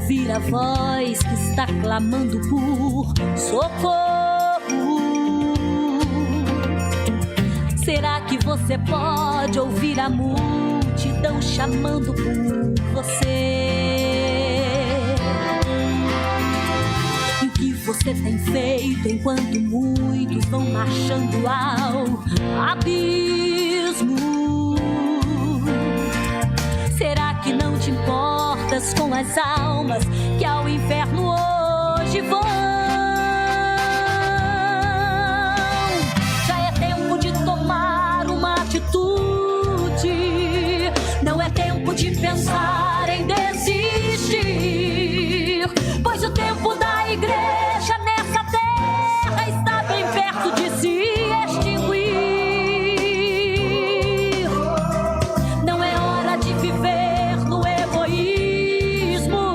ouvir a voz que está clamando por socorro. Será que você pode ouvir a multidão chamando por você? E o que você tem feito enquanto muitos vão marchando ao abismo? Será que não te importas com as almas que ao inferno hoje vão? Já é tempo de tomar uma atitude, não é tempo de pensar em desistir, pois o tempo da igreja nessa terra está bem perto de se extinguir. Não é hora de viver no egoísmo,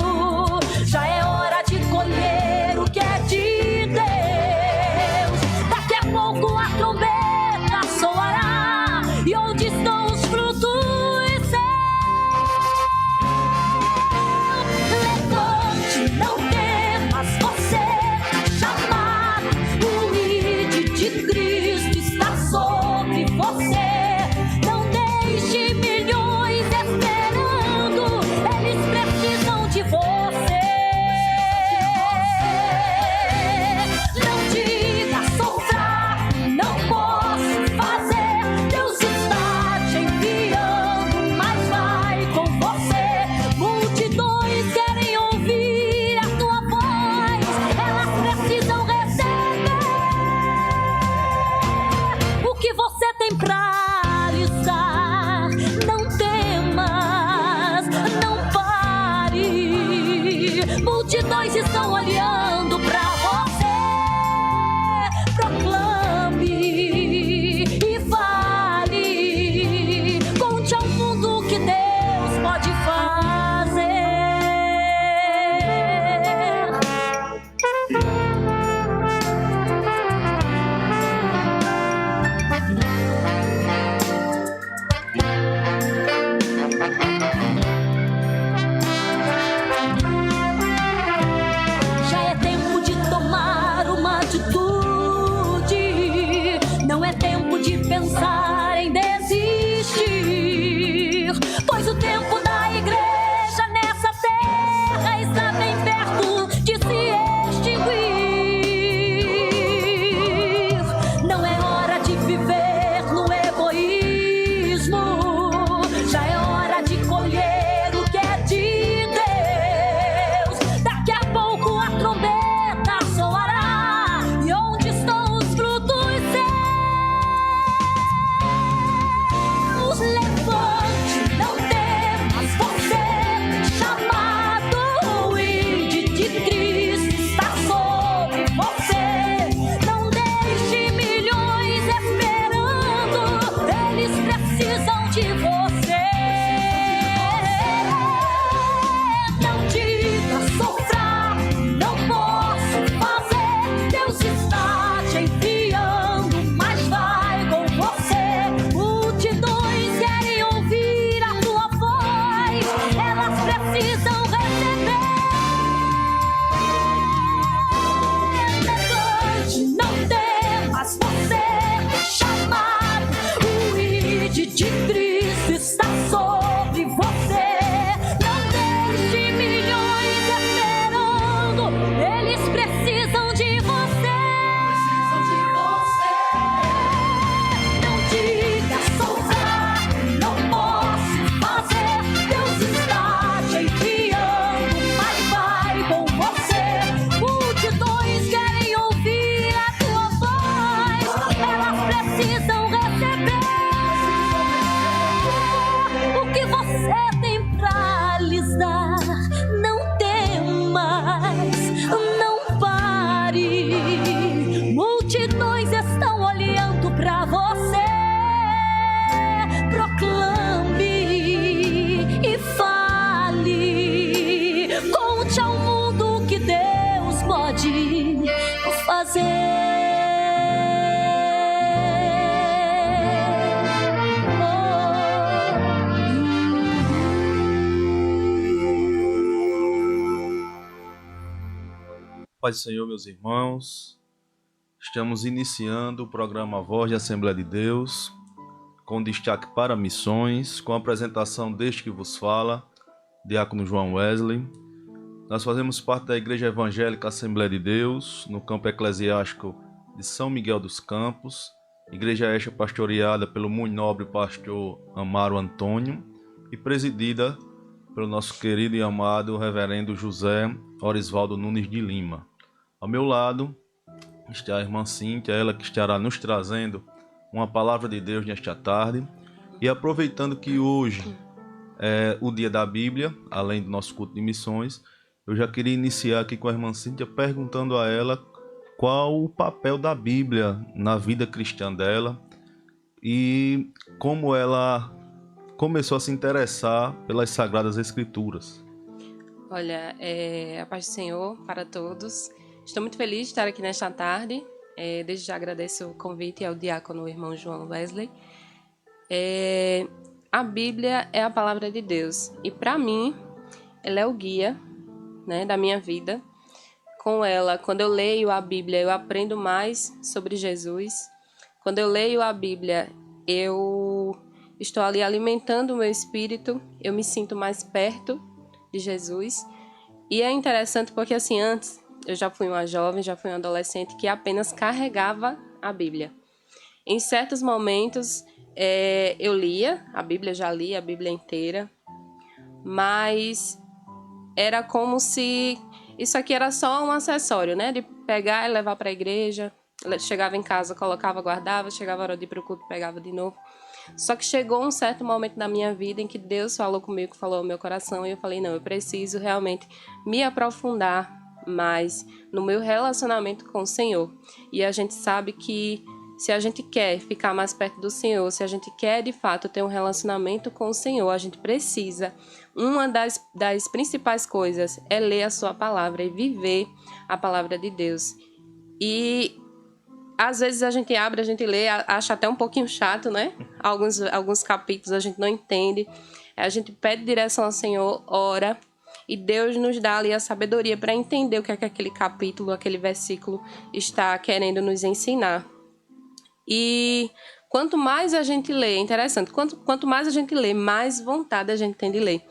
já é hora de colher o que é de Deus. Daqui a pouco a trombeta soará, e onde estão os frutos seus? Levante, não temas, você é chamado, o ID de Cristo está sobre você. Não deixe milhões esperando, eles precisam de você. Não diga, sou fraco, não posso fazer. Deus está te enviando, mas vai com você. Multidões querem ouvir a tua voz, elas precisam receber o que você tem pra lhes dar. Não temas, não pare, multidões estão olhando pra você. Proclame e fale, conte ao mundo o que Deus pode fazer. Já é tempo de tomar Paz do Senhor, meus irmãos. Estamos iniciando o programa Voz de Assembleia de Deus, com destaque para missões, com a apresentação deste que vos fala, Diácono João Wesley. Nós fazemos parte da Igreja Evangélica Assembleia de Deus, no campo eclesiástico de São Miguel dos Campos, igreja esta pastoreada pelo muito nobre pastor Amaro Antônio e presidida pelo nosso querido e amado reverendo José Orisvaldo Nunes de Lima. Ao meu lado está a irmã Cíntia, ela que estará nos trazendo uma palavra de Deus nesta tarde. E aproveitando que hoje é o dia da Bíblia, além do nosso culto de missões, eu já queria iniciar aqui com a irmã Cíntia perguntando a ela qual o papel da Bíblia na vida cristã dela e como ela começou a se interessar pelas Sagradas Escrituras. Olha, a paz do Senhor para todos. Estou muito feliz de estar aqui nesta tarde. Desde já agradeço o convite ao diácono irmão João Wesley. A Bíblia é a palavra de Deus e para mim ela é o guia, né, da minha vida. Com ela, quando eu leio a Bíblia, eu aprendo mais sobre Jesus. Quando eu leio a Bíblia, eu estou ali alimentando o meu espírito, eu me sinto mais perto de Jesus. E é interessante porque, assim, antes eu já fui uma jovem, já fui uma adolescente que apenas carregava a Bíblia. Em certos momentos, eu lia a Bíblia, já li a Bíblia inteira, mas era como se isso aqui era só um acessório, né? De pegar e levar para a igreja. Chegava em casa, colocava, guardava, chegava a hora de ir para o culto, pegava de novo. Só que chegou um certo momento da minha vida em que Deus falou comigo, falou ao meu coração, e eu falei, não, eu preciso realmente me aprofundar mais no meu relacionamento com o Senhor. E a gente sabe que se a gente quer ficar mais perto do Senhor, se a gente quer de fato ter um relacionamento com o Senhor, a gente precisa. Uma das principais coisas é ler a sua palavra e viver a palavra de Deus. E às vezes a gente abre, a gente lê, acha até um pouquinho chato, né? Alguns capítulos a gente não entende. A gente pede direção ao Senhor, ora, e Deus nos dá ali a sabedoria para entender o que é que aquele capítulo, aquele versículo está querendo nos ensinar. E quanto mais a gente lê, é interessante, quanto mais a gente lê, mais vontade a gente tem de ler.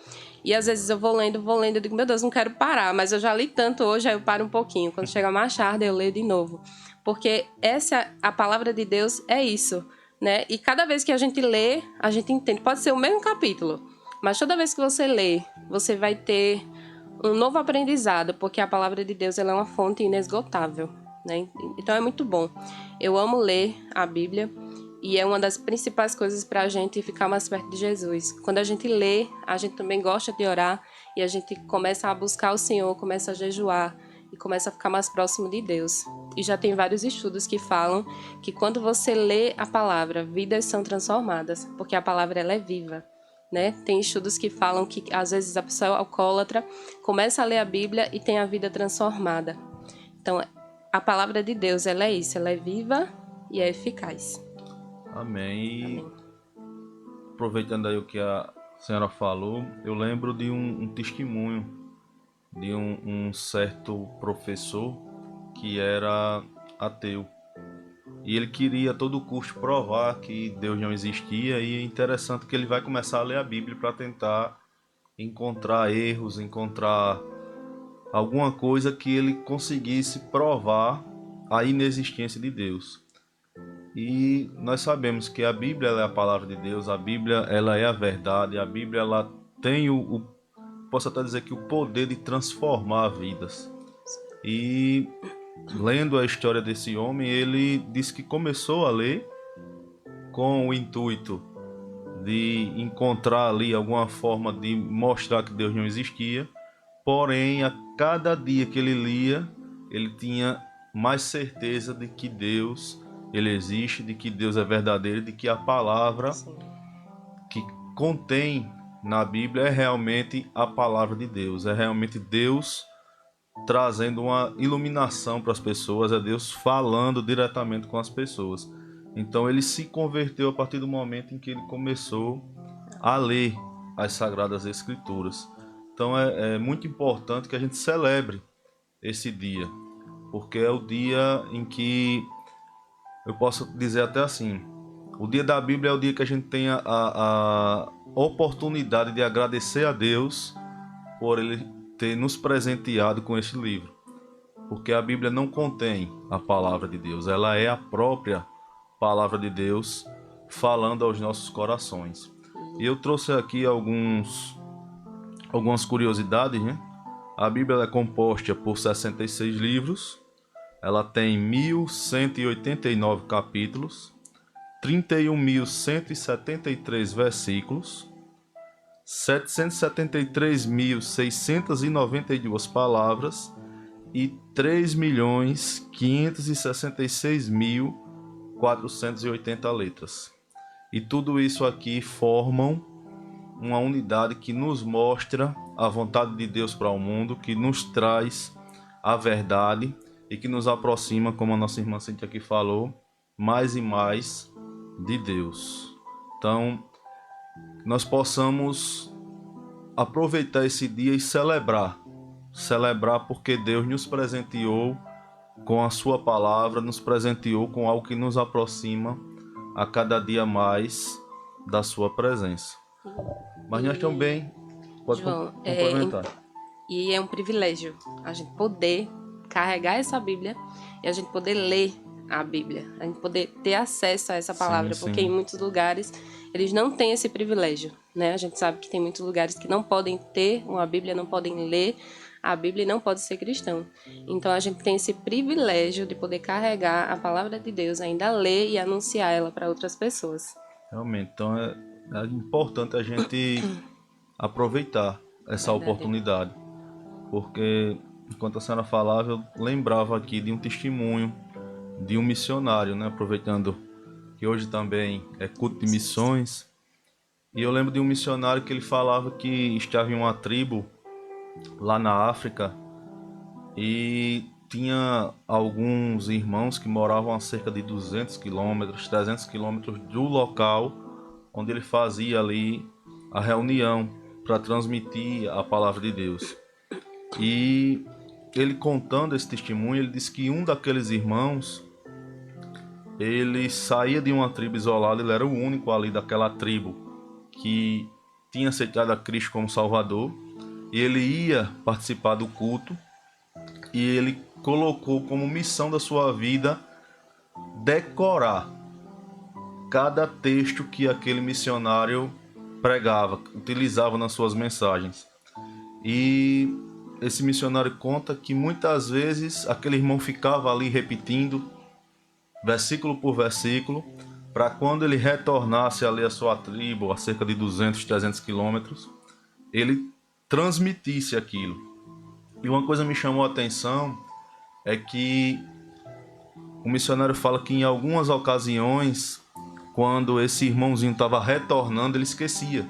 E às vezes eu vou lendo, eu digo, meu Deus, não quero parar, mas eu já li tanto hoje, aí eu paro um pouquinho. Quando chega mais tarde, eu leio de novo. Porque a palavra de Deus é isso, né? E cada vez que a gente lê, a gente entende. Pode ser o mesmo capítulo, mas toda vez que você lê, você vai ter um novo aprendizado, porque a palavra de Deus ela é uma fonte inesgotável, né? Então é muito bom. Eu amo ler a Bíblia e é uma das principais coisas para a gente ficar mais perto de Jesus. Quando a gente lê, a gente também gosta de orar e a gente começa a buscar o Senhor, começa a jejuar e começa a ficar mais próximo de Deus. E já tem vários estudos que falam que quando você lê a palavra, vidas são transformadas, porque a palavra ela é viva, né? Tem estudos que falam que às vezes a pessoa alcoólatra começa a ler a Bíblia e tem a vida transformada. Então, a palavra de Deus, ela é isso, ela é viva e é eficaz. Amém. E aproveitando aí o que a senhora falou, eu lembro de um testemunho de um certo professor que era ateu. E ele queria a todo custo provar que Deus não existia, e é interessante que ele vai começar a ler a Bíblia para tentar encontrar erros, encontrar alguma coisa que ele conseguisse provar a inexistência de Deus. E nós sabemos que a Bíblia ela é a palavra de Deus, a Bíblia ela é a verdade, a Bíblia ela tem posso até dizer que o poder de transformar vidas. E lendo a história desse homem, ele disse que começou a ler com o intuito de encontrar ali alguma forma de mostrar que Deus não existia, porém a cada dia que ele lia, ele tinha mais certeza de que Deus ele existe, de que Deus é verdadeiro, de que a palavra que contém na Bíblia é realmente a palavra de Deus, é realmente Deus trazendo uma iluminação para as pessoas, é Deus falando diretamente com as pessoas. Então ele se converteu a partir do momento em que ele começou a ler as Sagradas Escrituras. Então é muito importante que a gente celebre esse dia, porque é o dia em que, eu posso dizer até assim, o dia da Bíblia é o dia que a gente tem a oportunidade de agradecer a Deus por Ele ter nos presenteado com este livro. Porque a Bíblia não contém a palavra de Deus, ela é a própria palavra de Deus falando aos nossos corações. E eu trouxe aqui algumas curiosidades, né? A Bíblia é composta por 66 livros, ela tem 1.189 capítulos, 31.173 versículos, 773.692 palavras e 3.566.480 letras. E tudo isso aqui formam uma unidade que nos mostra a vontade de Deus para o mundo, que nos traz a verdade e que nos aproxima, como a nossa irmã Cíntia aqui falou, mais e mais de Deus. Então, nós possamos aproveitar esse dia e celebrar porque Deus nos presenteou com a sua palavra, nos presenteou com algo que nos aproxima a cada dia mais da sua presença. Mas nós também, pode João, complementar. E é um privilégio a gente poder carregar essa Bíblia e a gente poder ler a Bíblia, a gente poder ter acesso a essa palavra, Sim, porque em muitos lugares eles não têm esse privilégio, né? A gente sabe que tem muitos lugares que não podem ter uma Bíblia, não podem ler a Bíblia e não pode ser cristão. Então a gente tem esse privilégio de poder carregar a palavra de Deus, ainda ler e anunciar ela para outras pessoas. Realmente, então é importante a gente aproveitar essa oportunidade, porque enquanto a senhora falava, eu lembrava aqui de um testemunho de um missionário, né? Aproveitando que hoje também é culto de missões, e eu lembro de um missionário que ele falava que estava em uma tribo lá na África e tinha alguns irmãos que moravam a cerca de 200 quilômetros, 300 quilômetros do local onde ele fazia ali a reunião para transmitir a palavra de Deus. E ele contando esse testemunho, ele disse que um daqueles irmãos, ele saía de uma tribo isolada, ele era o único ali daquela tribo que tinha aceitado a Cristo como Salvador, e ele ia participar do culto, e ele colocou como missão da sua vida decorar cada texto que aquele missionário pregava, utilizava nas suas mensagens. E esse missionário conta que muitas vezes aquele irmão ficava ali repetindo versículo por versículo, para quando ele retornasse ali à sua tribo, a cerca de 200, 300 quilômetros, ele transmitisse aquilo. E uma coisa me chamou a atenção é que o missionário fala que em algumas ocasiões, quando esse irmãozinho estava retornando, ele esquecia.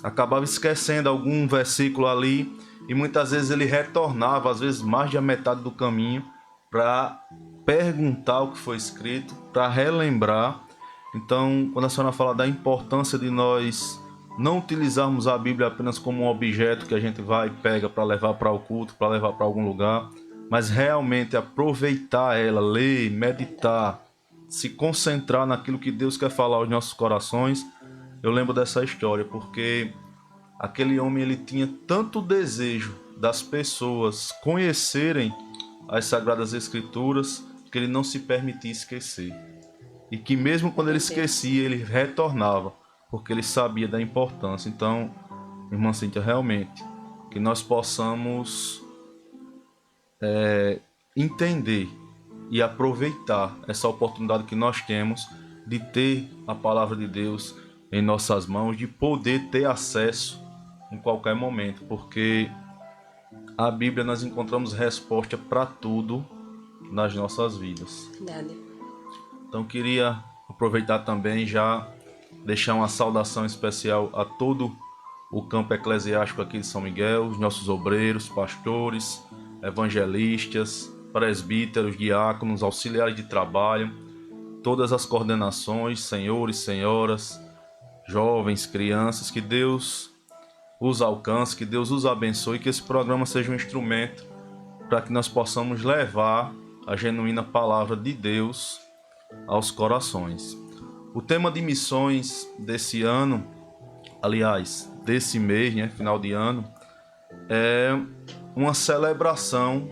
Acabava esquecendo algum versículo ali, e muitas vezes ele retornava, às vezes mais de a metade do caminho, para perguntar o que foi escrito, para relembrar. Então, quando a senhora fala da importância de nós não utilizarmos a Bíblia apenas como um objeto que a gente vai e pega para levar para o culto, para levar para algum lugar, mas realmente aproveitar ela, ler, meditar, se concentrar naquilo que Deus quer falar aos nossos corações. Eu lembro dessa história porque aquele homem, ele tinha tanto desejo das pessoas conhecerem as Sagradas Escrituras que ele não se permitia esquecer. E que mesmo quando ele esquecia, ele retornava, porque ele sabia da importância. Então, irmã Cíntia, realmente, que nós possamos entender e aproveitar essa oportunidade que nós temos de ter a palavra de Deus em nossas mãos, de poder ter acesso em qualquer momento, porque a Bíblia nós encontramos resposta para tudo nas nossas vidas. Verdade. Então queria aproveitar também já deixar uma saudação especial a todo o campo eclesiástico aqui de São Miguel, os nossos obreiros, pastores, evangelistas, presbíteros, diáconos, auxiliares de trabalho, todas as coordenações, senhores, senhoras, jovens, crianças, que Deus os alcance, que Deus os abençoe, que esse programa seja um instrumento para que nós possamos levar a genuína palavra de Deus aos corações. O tema de missões desse ano, aliás, desse mês, final de ano, é uma celebração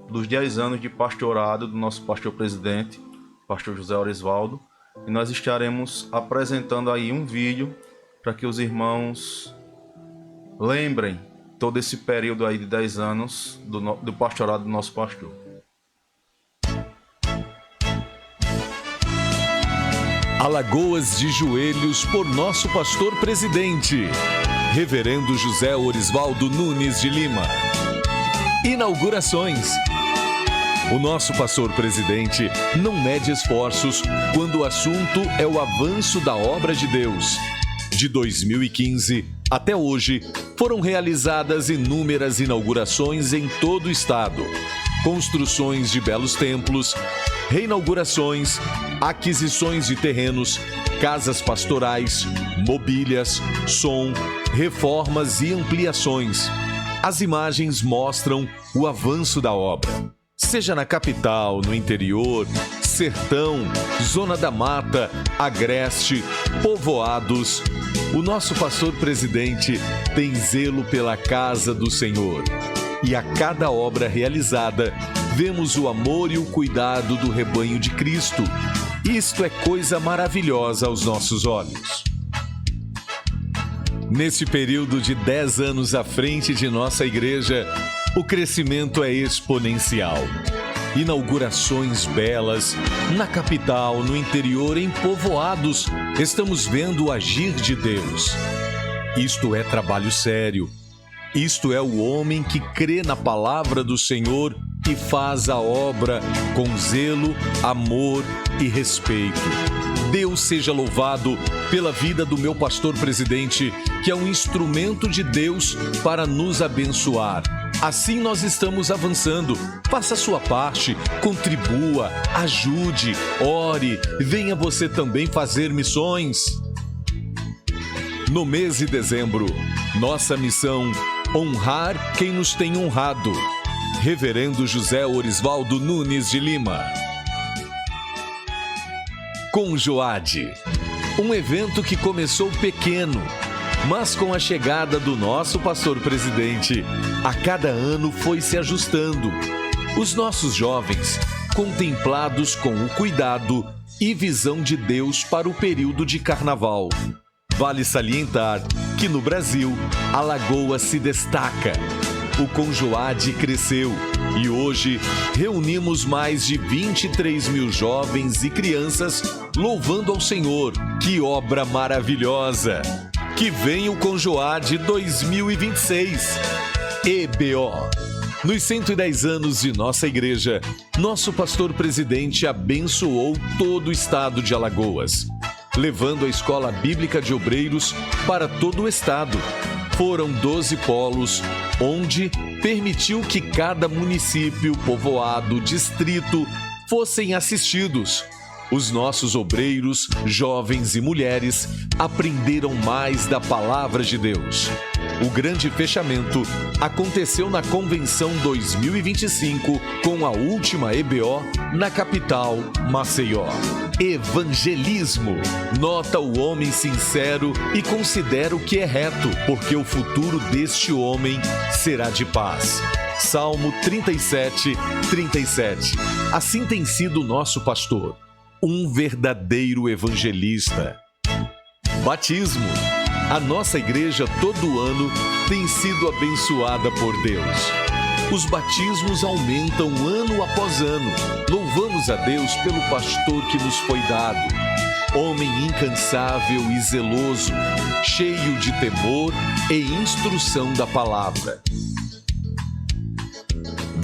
dos 10 anos de pastorado do nosso pastor-presidente, pastor José Orisvaldo, e nós estaremos apresentando aí um vídeo para que os irmãos lembrem todo esse período aí de 10 anos do pastorado do nosso pastor. Alagoas de joelhos por nosso pastor presidente, Reverendo José Orisvaldo Nunes de Lima. Inaugurações. O nosso pastor presidente não mede esforços quando o assunto é o avanço da obra de Deus. De 2015 até hoje, foram realizadas inúmeras inaugurações em todo o estado. Construções de belos templos, reinaugurações, aquisições de terrenos, casas pastorais, mobílias, som, reformas e ampliações. As imagens mostram o avanço da obra. Seja na capital, no interior, sertão, zona da mata, agreste, povoados, o nosso pastor presidente tem zelo pela casa do Senhor. E a cada obra realizada, vemos o amor e o cuidado do rebanho de Cristo. Isto é coisa maravilhosa aos nossos olhos. Nesse período de 10 anos à frente de nossa igreja, o crescimento é exponencial. Inaugurações belas, na capital, no interior, em povoados, estamos vendo o agir de Deus. Isto é trabalho sério. Isto é o homem que crê na palavra do Senhor e faz a obra com zelo, amor e respeito. Deus seja louvado pela vida do meu pastor presidente, que é um instrumento de Deus para nos abençoar. Assim nós estamos avançando. Faça a sua parte, contribua, ajude, ore, venha você também fazer missões. No mês de dezembro, nossa missão: honrar quem nos tem honrado. Reverendo José Orisvaldo Nunes de Lima. Conjoade, um evento que começou pequeno, mas com a chegada do nosso pastor presidente, a cada ano foi se ajustando. Os nossos jovens, contemplados com o cuidado e visão de Deus para o período de carnaval. Vale salientar que no Brasil, Alagoas se destaca. O Conjoade cresceu e hoje reunimos mais de 23 mil jovens e crianças louvando ao Senhor. Que obra maravilhosa! Que venha o Conjoade 2026. EBO. Nos 110 anos de nossa igreja, nosso pastor presidente abençoou todo o estado de Alagoas, levando a Escola Bíblica de Obreiros para todo o estado. Foram 12 polos, onde permitiu que cada município, povoado, distrito fossem assistidos. Os nossos obreiros, jovens e mulheres, aprenderam mais da palavra de Deus. O grande fechamento aconteceu na Convenção 2025, com a última EBO na capital, Maceió. Evangelismo. Nota o homem sincero e considera o que é reto, porque o futuro deste homem será de paz. Salmo 37, 37. Assim tem sido o nosso pastor, um verdadeiro evangelista. Batismo. A nossa igreja todo ano tem sido abençoada por Deus. Os batismos aumentam ano após ano. Louvamos a Deus pelo pastor que nos foi dado. Homem incansável e zeloso, cheio de temor e instrução da palavra.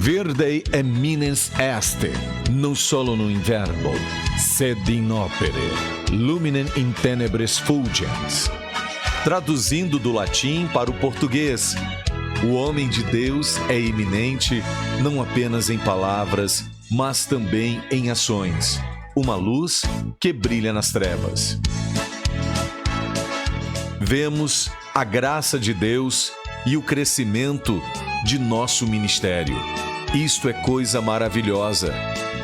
Verde eminens est, non solo no inverno, sed in opere, luminem in tenebres fulgens. Traduzindo do latim para o português, o homem de Deus é eminente não apenas em palavras, mas também em ações. Uma luz que brilha nas trevas. Vemos a graça de Deus e o crescimento de nosso ministério. Isto é coisa maravilhosa.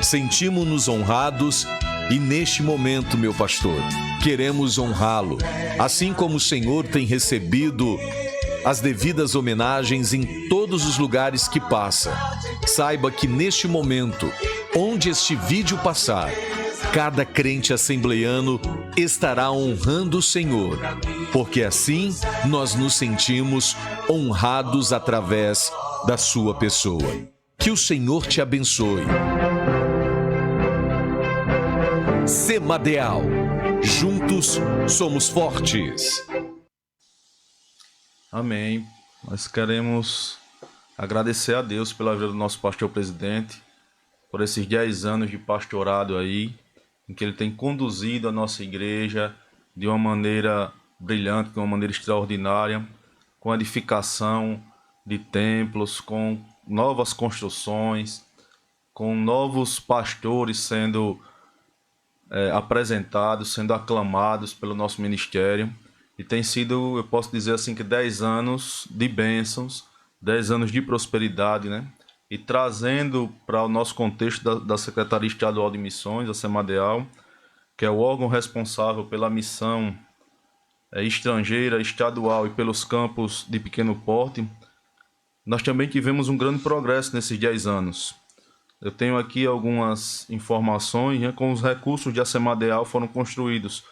Sentimos-nos honrados e neste momento, meu pastor, queremos honrá-lo, assim como o Senhor tem recebido as devidas homenagens em todos os lugares que passa. Saiba que neste momento, onde este vídeo passar, cada crente assembleiano estará honrando o Senhor, porque assim nós nos sentimos honrados através da sua pessoa. Que o Senhor te abençoe. Semadeal. Juntos somos fortes. Amém. Nós queremos agradecer a Deus pela vida do nosso pastor presidente, por esses 10 anos de pastorado aí, em que ele tem conduzido a nossa igreja de uma maneira brilhante, de uma maneira extraordinária, com edificação de templos, com novas construções, com novos pastores sendo apresentados, sendo aclamados pelo nosso ministério. E tem sido, eu posso dizer assim, que 10 anos de bênçãos, 10 anos de prosperidade, né? E trazendo para o nosso contexto da Secretaria Estadual de Missões, a Semadeal, que é o órgão responsável pela missão estrangeira, estadual e pelos campos de pequeno porte, nós também tivemos um grande progresso nesses 10 anos. Eu tenho aqui algumas informações, né? Com os recursos de Semadeal foram construídos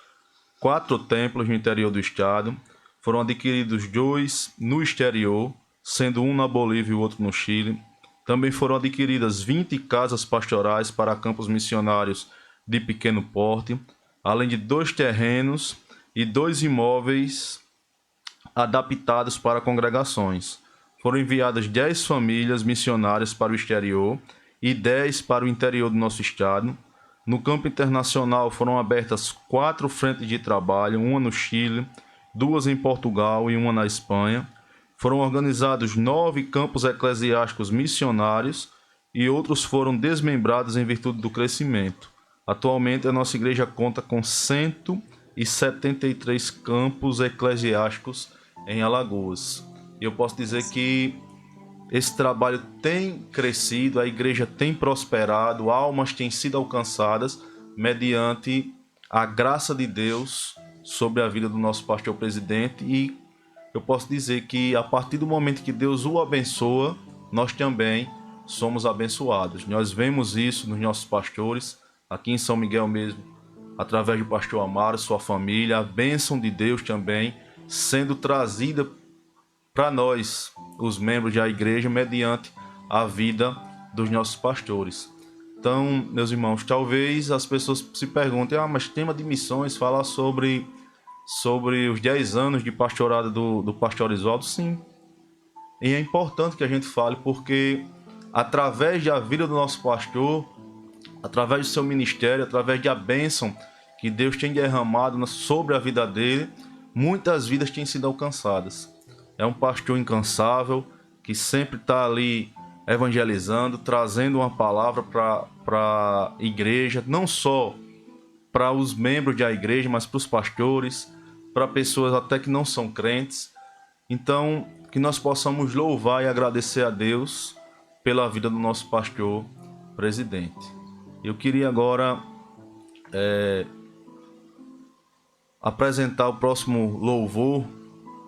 4 templos no interior do estado, foram adquiridos 2 no exterior, sendo um na Bolívia e o outro no Chile. Também foram adquiridas 20 casas pastorais para campos missionários de pequeno porte, além de 2 terrenos e 2 imóveis adaptados para congregações. Foram enviadas 10 famílias missionárias para o exterior e 10 para o interior do nosso estado. No campo internacional foram abertas 4 frentes de trabalho, uma no Chile, 2 em Portugal e uma na Espanha. Foram organizados 9 campos eclesiásticos missionários e outros foram desmembrados em virtude do crescimento. Atualmente a nossa igreja conta com 173 campos eclesiásticos em Alagoas. E eu posso dizer que esse trabalho tem crescido, a igreja tem prosperado, almas têm sido alcançadas mediante a graça de Deus sobre a vida do nosso pastor presidente. E eu posso dizer que a partir do momento que Deus o abençoa, nós também somos abençoados. Nós vemos isso nos nossos pastores, aqui em São Miguel mesmo, através do pastor Amaro, sua família, a bênção de Deus também sendo trazida para nós, os membros da igreja, mediante a vida dos nossos pastores. Então, meus irmãos, talvez as pessoas se perguntem, mas tema de missões, falar sobre os 10 anos de pastorado do pastor Oswaldo. Sim, e é importante que a gente fale, porque através da vida do nosso pastor, através do seu ministério, através da bênção que Deus tem derramado sobre a vida dele, muitas vidas têm sido alcançadas. É um pastor incansável, que sempre está ali evangelizando, trazendo uma palavra para a igreja, não só para os membros da igreja, mas para os pastores, para pessoas até que não são crentes. Então, que nós possamos louvar e agradecer a Deus pela vida do nosso pastor presidente. Eu queria agora apresentar o próximo louvor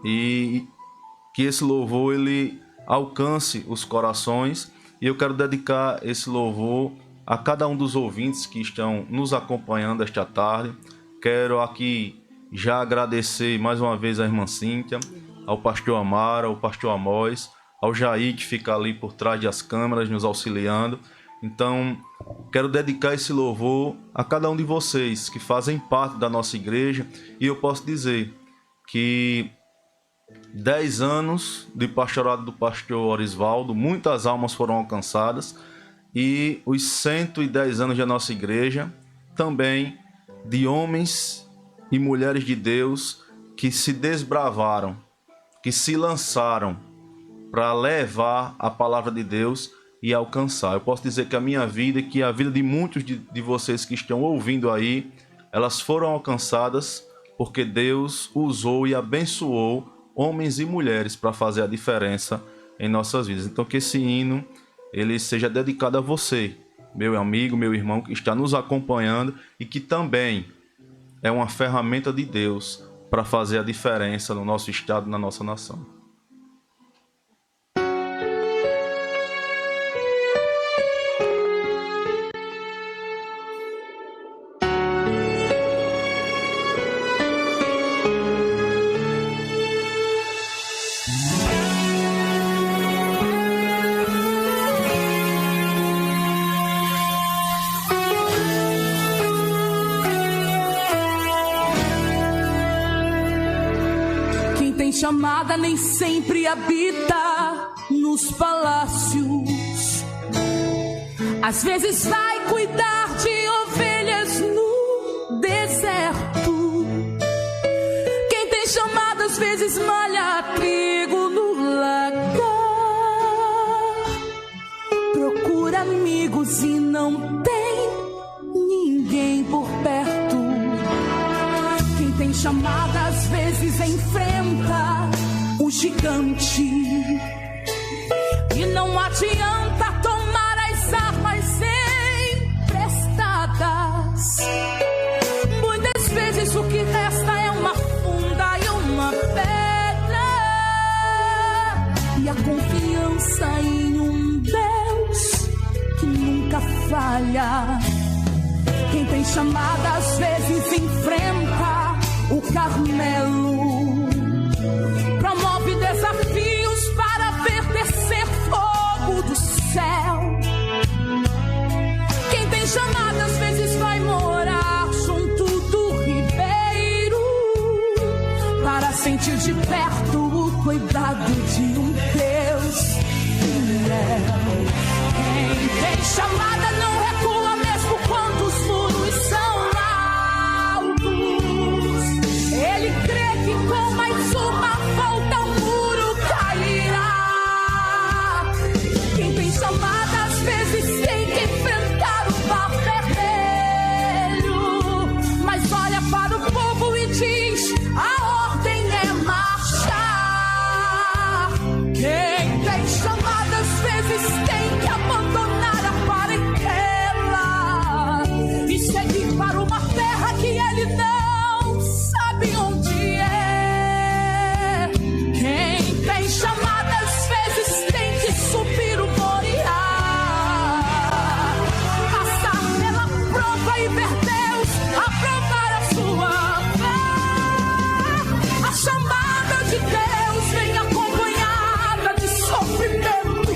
e que esse louvor ele alcance os corações, e eu quero dedicar esse louvor a cada um dos ouvintes que estão nos acompanhando esta tarde. Quero aqui já agradecer mais uma vez à irmã Cíntia, ao pastor Amaro, ao pastor Amós, ao Jair, que fica ali por trás das câmeras nos auxiliando. Então, quero dedicar esse louvor a cada um de vocês que fazem parte da nossa igreja, e eu posso dizer que 10 anos de pastorado do pastor Orisvaldo, muitas almas foram alcançadas, e os 110 anos da nossa igreja, também de homens e mulheres de Deus que se desbravaram, que se lançaram para levar a palavra de Deus e alcançar. Eu posso dizer que a minha vida e que a vida de muitos de vocês que estão ouvindo aí, elas foram alcançadas porque Deus usou e abençoou homens e mulheres para fazer a diferença em nossas vidas. Então que esse hino ele seja dedicado a você, meu amigo, meu irmão que está nos acompanhando e que também é uma ferramenta de Deus para fazer a diferença no nosso estado, na nossa nação. Chamada nem sempre habita nos palácios. Às vezes vai cuidar de ovelhas no deserto. Quem tem chamada às vezes malha trigo no lagar. Procura amigos e não tem ninguém por perto. Quem tem chamada às vezes enfrenta o gigante e não adianta tomar as armas emprestadas. Muitas vezes o que resta é uma funda e uma pedra e a confiança em um Deus que nunca falha. Quem tem chamada às vezes enfrenta o Carmelo, promove desafios para ver descer fogo do céu. Quem tem chamada às vezes vai morar junto do ribeiro para sentir de perto o cuidado de um Deus fiel. Quem tem chamada não recua mesmo quando os muros são altos. Ele crê que com mais uma volta o muro cairá. Quem tem chamada às vezes tem que enfrentar o mar vermelho, mas olha para o povo e diz: a ordem é marchar. Quem tem chamada às vezes tem que abandonar a parentela e seguir para uma terra que ele não sabe onde é. Quem tem chamada às vezes tem que subir o Moriá, passar pela prova e ver Deus aprovar a sua fé. A chamada de Deus vem acompanhada de sofrimento,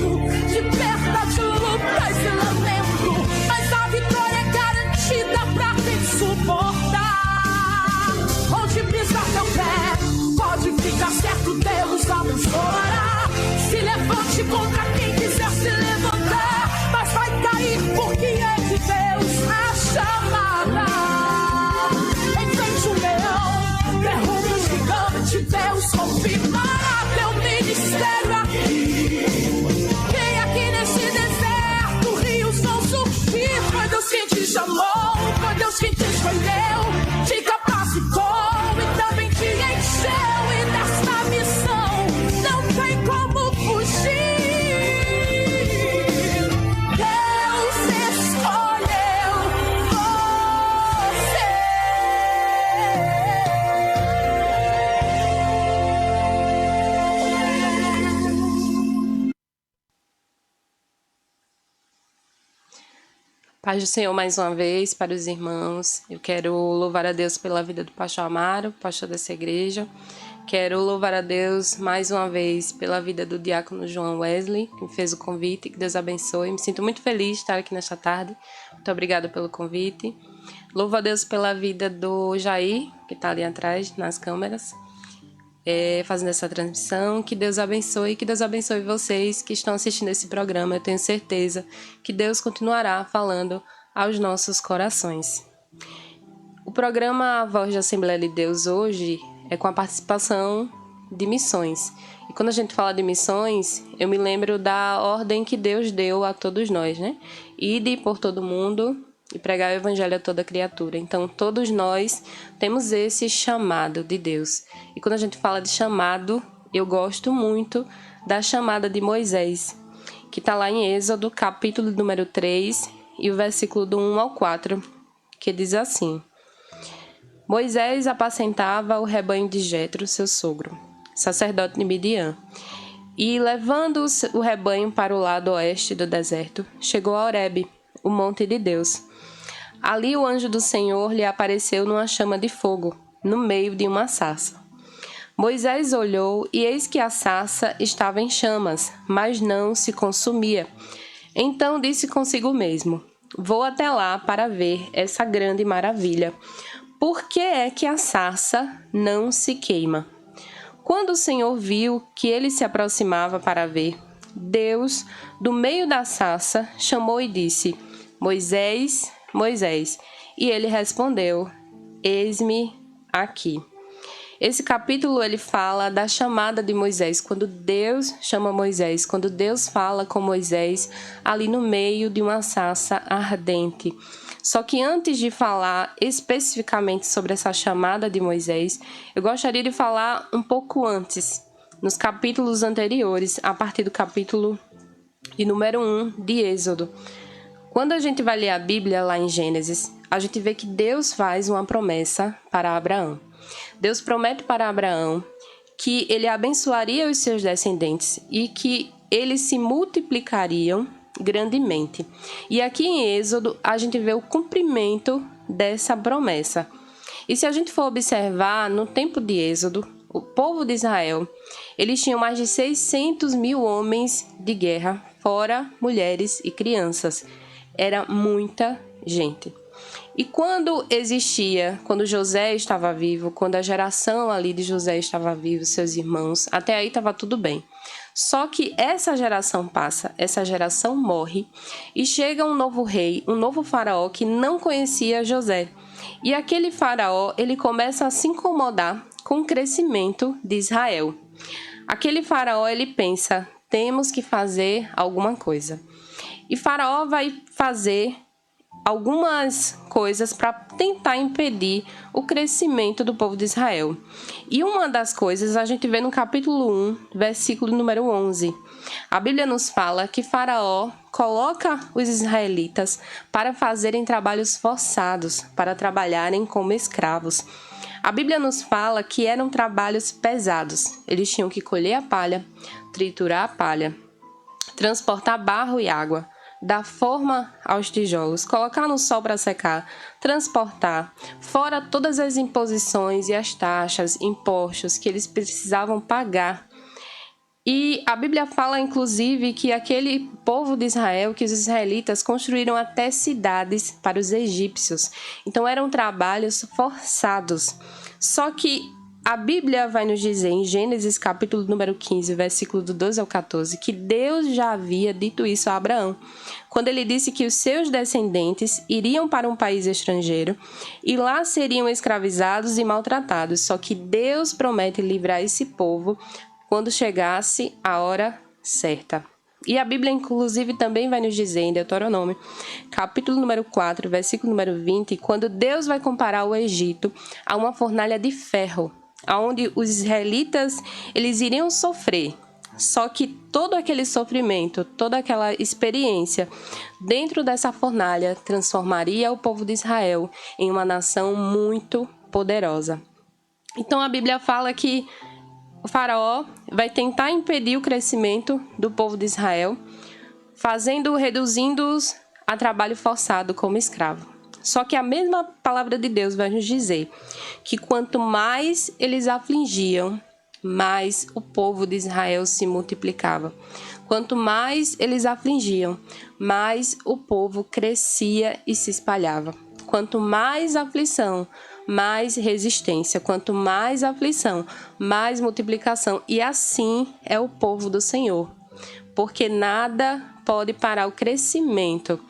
de perda, de lutas e lamento, mas a vitória é garantida pra quem suportar. Onde pisar teu pé, pode ficar certo, Deus abençoará. Se levante contra quem quiser se levantar, mas vai cair porque é de Deus a chamada. Enfrente o leão, derrube o gigante, Deus confirmará teu ministério aqui. Vem aqui nesse deserto, rios vão surgir. Foi Deus quem te chamou, foi Deus quem te escolheu, te capacitou e também te encheu. E desta missão não tem como fugir. Deus escolheu você. Paz do Senhor mais uma vez para os irmãos. Eu quero louvar a Deus pela vida do pastor Amaro, pastor dessa igreja. Quero louvar a Deus mais uma vez pela vida do diácono João Wesley, que me fez o convite. Que Deus abençoe. Me sinto muito feliz de estar aqui nesta tarde. Muito obrigada pelo convite. Louvo a Deus pela vida do Jair, que está ali atrás, nas câmeras, fazendo essa transmissão. Que Deus abençoe vocês que estão assistindo esse programa. Eu tenho certeza que Deus continuará falando aos nossos corações. O programa A Voz da Assembleia de Deus hoje é com a participação de missões. E quando a gente fala de missões, eu me lembro da ordem que Deus deu a todos nós, né? Ide por todo mundo e pregar o evangelho a toda criatura. Então, todos nós temos esse chamado de Deus. E quando a gente fala de chamado, eu gosto muito da chamada de Moisés, que está lá em Êxodo, capítulo número 3, e o versículo do 1 ao 4, que diz assim: Moisés apacentava o rebanho de Jetro, seu sogro, sacerdote de Midian, e, levando o rebanho para o lado oeste do deserto, chegou a Horebe, o monte de Deus. Ali o anjo do Senhor lhe apareceu numa chama de fogo, no meio de uma sarça. Moisés olhou, e eis que a sarça estava em chamas, mas não se consumia. Então disse consigo mesmo: Vou até lá para ver essa grande maravilha. Por que é que a sarça não se queima? Quando o Senhor viu que ele se aproximava para ver, Deus, do meio da sarça, chamou e disse: Moisés, Moisés. E ele respondeu: Eis-me aqui. Esse capítulo ele fala da chamada de Moisés, quando Deus chama Moisés, quando Deus fala com Moisés ali no meio de uma sarça ardente. Só que antes de falar especificamente sobre essa chamada de Moisés, eu gostaria de falar um pouco antes, nos capítulos anteriores, a partir do capítulo de número 1 de Êxodo. Quando a gente vai ler a Bíblia lá em Gênesis, a gente vê que Deus faz uma promessa para Abraão. Deus promete para Abraão que ele abençoaria os seus descendentes e que eles se multiplicariam grandemente. E aqui em Êxodo, a gente vê o cumprimento dessa promessa. E se a gente for observar, no tempo de Êxodo, o povo de Israel, eles tinham mais de 600 mil homens de guerra, fora mulheres e crianças. Era muita gente. E quando José estava vivo, quando a geração ali de José estava viva, seus irmãos, até aí estava tudo bem. Só que essa geração passa, essa geração morre e chega um novo rei, um novo faraó que não conhecia José. E aquele faraó, ele começa a se incomodar com o crescimento de Israel. Aquele faraó, ele pensa, temos que fazer alguma coisa. E faraó vai fazer algumas coisas para tentar impedir o crescimento do povo de Israel. E uma das coisas a gente vê no capítulo 1, versículo número 11. A Bíblia nos fala que Faraó coloca os israelitas para fazerem trabalhos forçados, para trabalharem como escravos. A Bíblia nos fala que eram trabalhos pesados. Eles tinham que colher a palha, triturar a palha, transportar barro e água, dar forma aos tijolos, colocar no sol para secar, transportar, fora todas as imposições e as taxas, impostos que eles precisavam pagar. E a Bíblia fala, inclusive, que aquele povo de Israel, que os israelitas construíram até cidades para os egípcios. Então eram trabalhos forçados. Só que a Bíblia vai nos dizer em Gênesis capítulo número 15, versículo do 12 ao 14, que Deus já havia dito isso a Abraão, quando ele disse que os seus descendentes iriam para um país estrangeiro e lá seriam escravizados e maltratados. Só que Deus promete livrar esse povo quando chegasse a hora certa. E a Bíblia, inclusive, também vai nos dizer em Deuteronômio, capítulo número 4, versículo número 20, quando Deus vai comparar o Egito a uma fornalha de ferro, onde os israelitas eles iriam sofrer. Só que todo aquele sofrimento, toda aquela experiência dentro dessa fornalha transformaria o povo de Israel em uma nação muito poderosa. Então a Bíblia fala que o faraó vai tentar impedir o crescimento do povo de Israel, reduzindo-os a trabalho forçado como escravo. Só que a mesma palavra de Deus vai nos dizer que quanto mais eles afligiam, mais o povo de Israel se multiplicava. Quanto mais eles afligiam, mais o povo crescia e se espalhava. Quanto mais aflição, mais resistência. Quanto mais aflição, mais multiplicação. E assim é o povo do Senhor. Porque nada pode parar o crescimento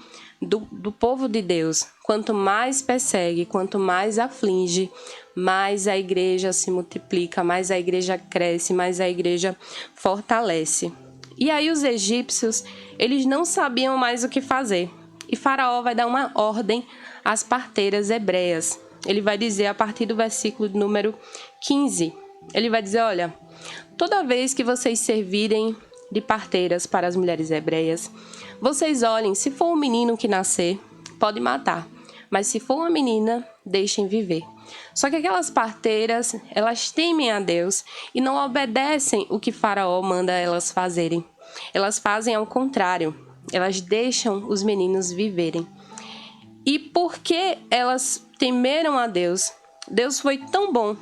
do povo de Deus. Quanto mais persegue, quanto mais aflige, mais a igreja se multiplica, mais a igreja cresce, mais a igreja fortalece. E aí os egípcios, eles não sabiam mais o que fazer. E Faraó vai dar uma ordem às parteiras hebreias. Ele vai dizer a partir do versículo número 15, Ele vai dizer, olha, toda vez que vocês servirem de parteiras para as mulheres hebreias, vocês olhem, se for um menino que nascer, pode matar, mas se for uma menina, deixem viver. Só que aquelas parteiras, elas temem a Deus e não obedecem o que Faraó manda elas fazerem. Elas fazem ao contrário, elas deixam os meninos viverem. E porque elas temeram a Deus, Deus foi tão bom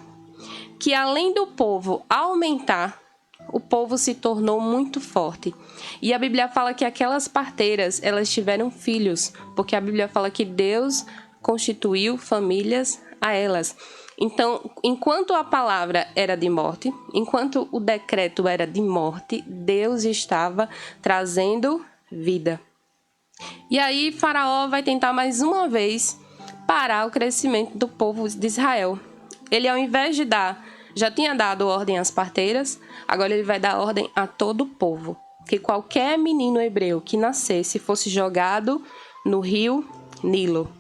que além do povo aumentar, o povo se tornou muito forte. E a Bíblia fala que aquelas parteiras, elas tiveram filhos, porque a Bíblia fala que Deus constituiu famílias a elas. Então, enquanto a palavra era de morte, enquanto o decreto era de morte, Deus estava trazendo vida. E aí Faraó vai tentar mais uma vez parar o crescimento do povo de Israel. Ele, ao invés de já tinha dado ordem às parteiras, agora ele vai dar ordem a todo o povo, que qualquer menino hebreu que nascesse fosse jogado no rio Nilo.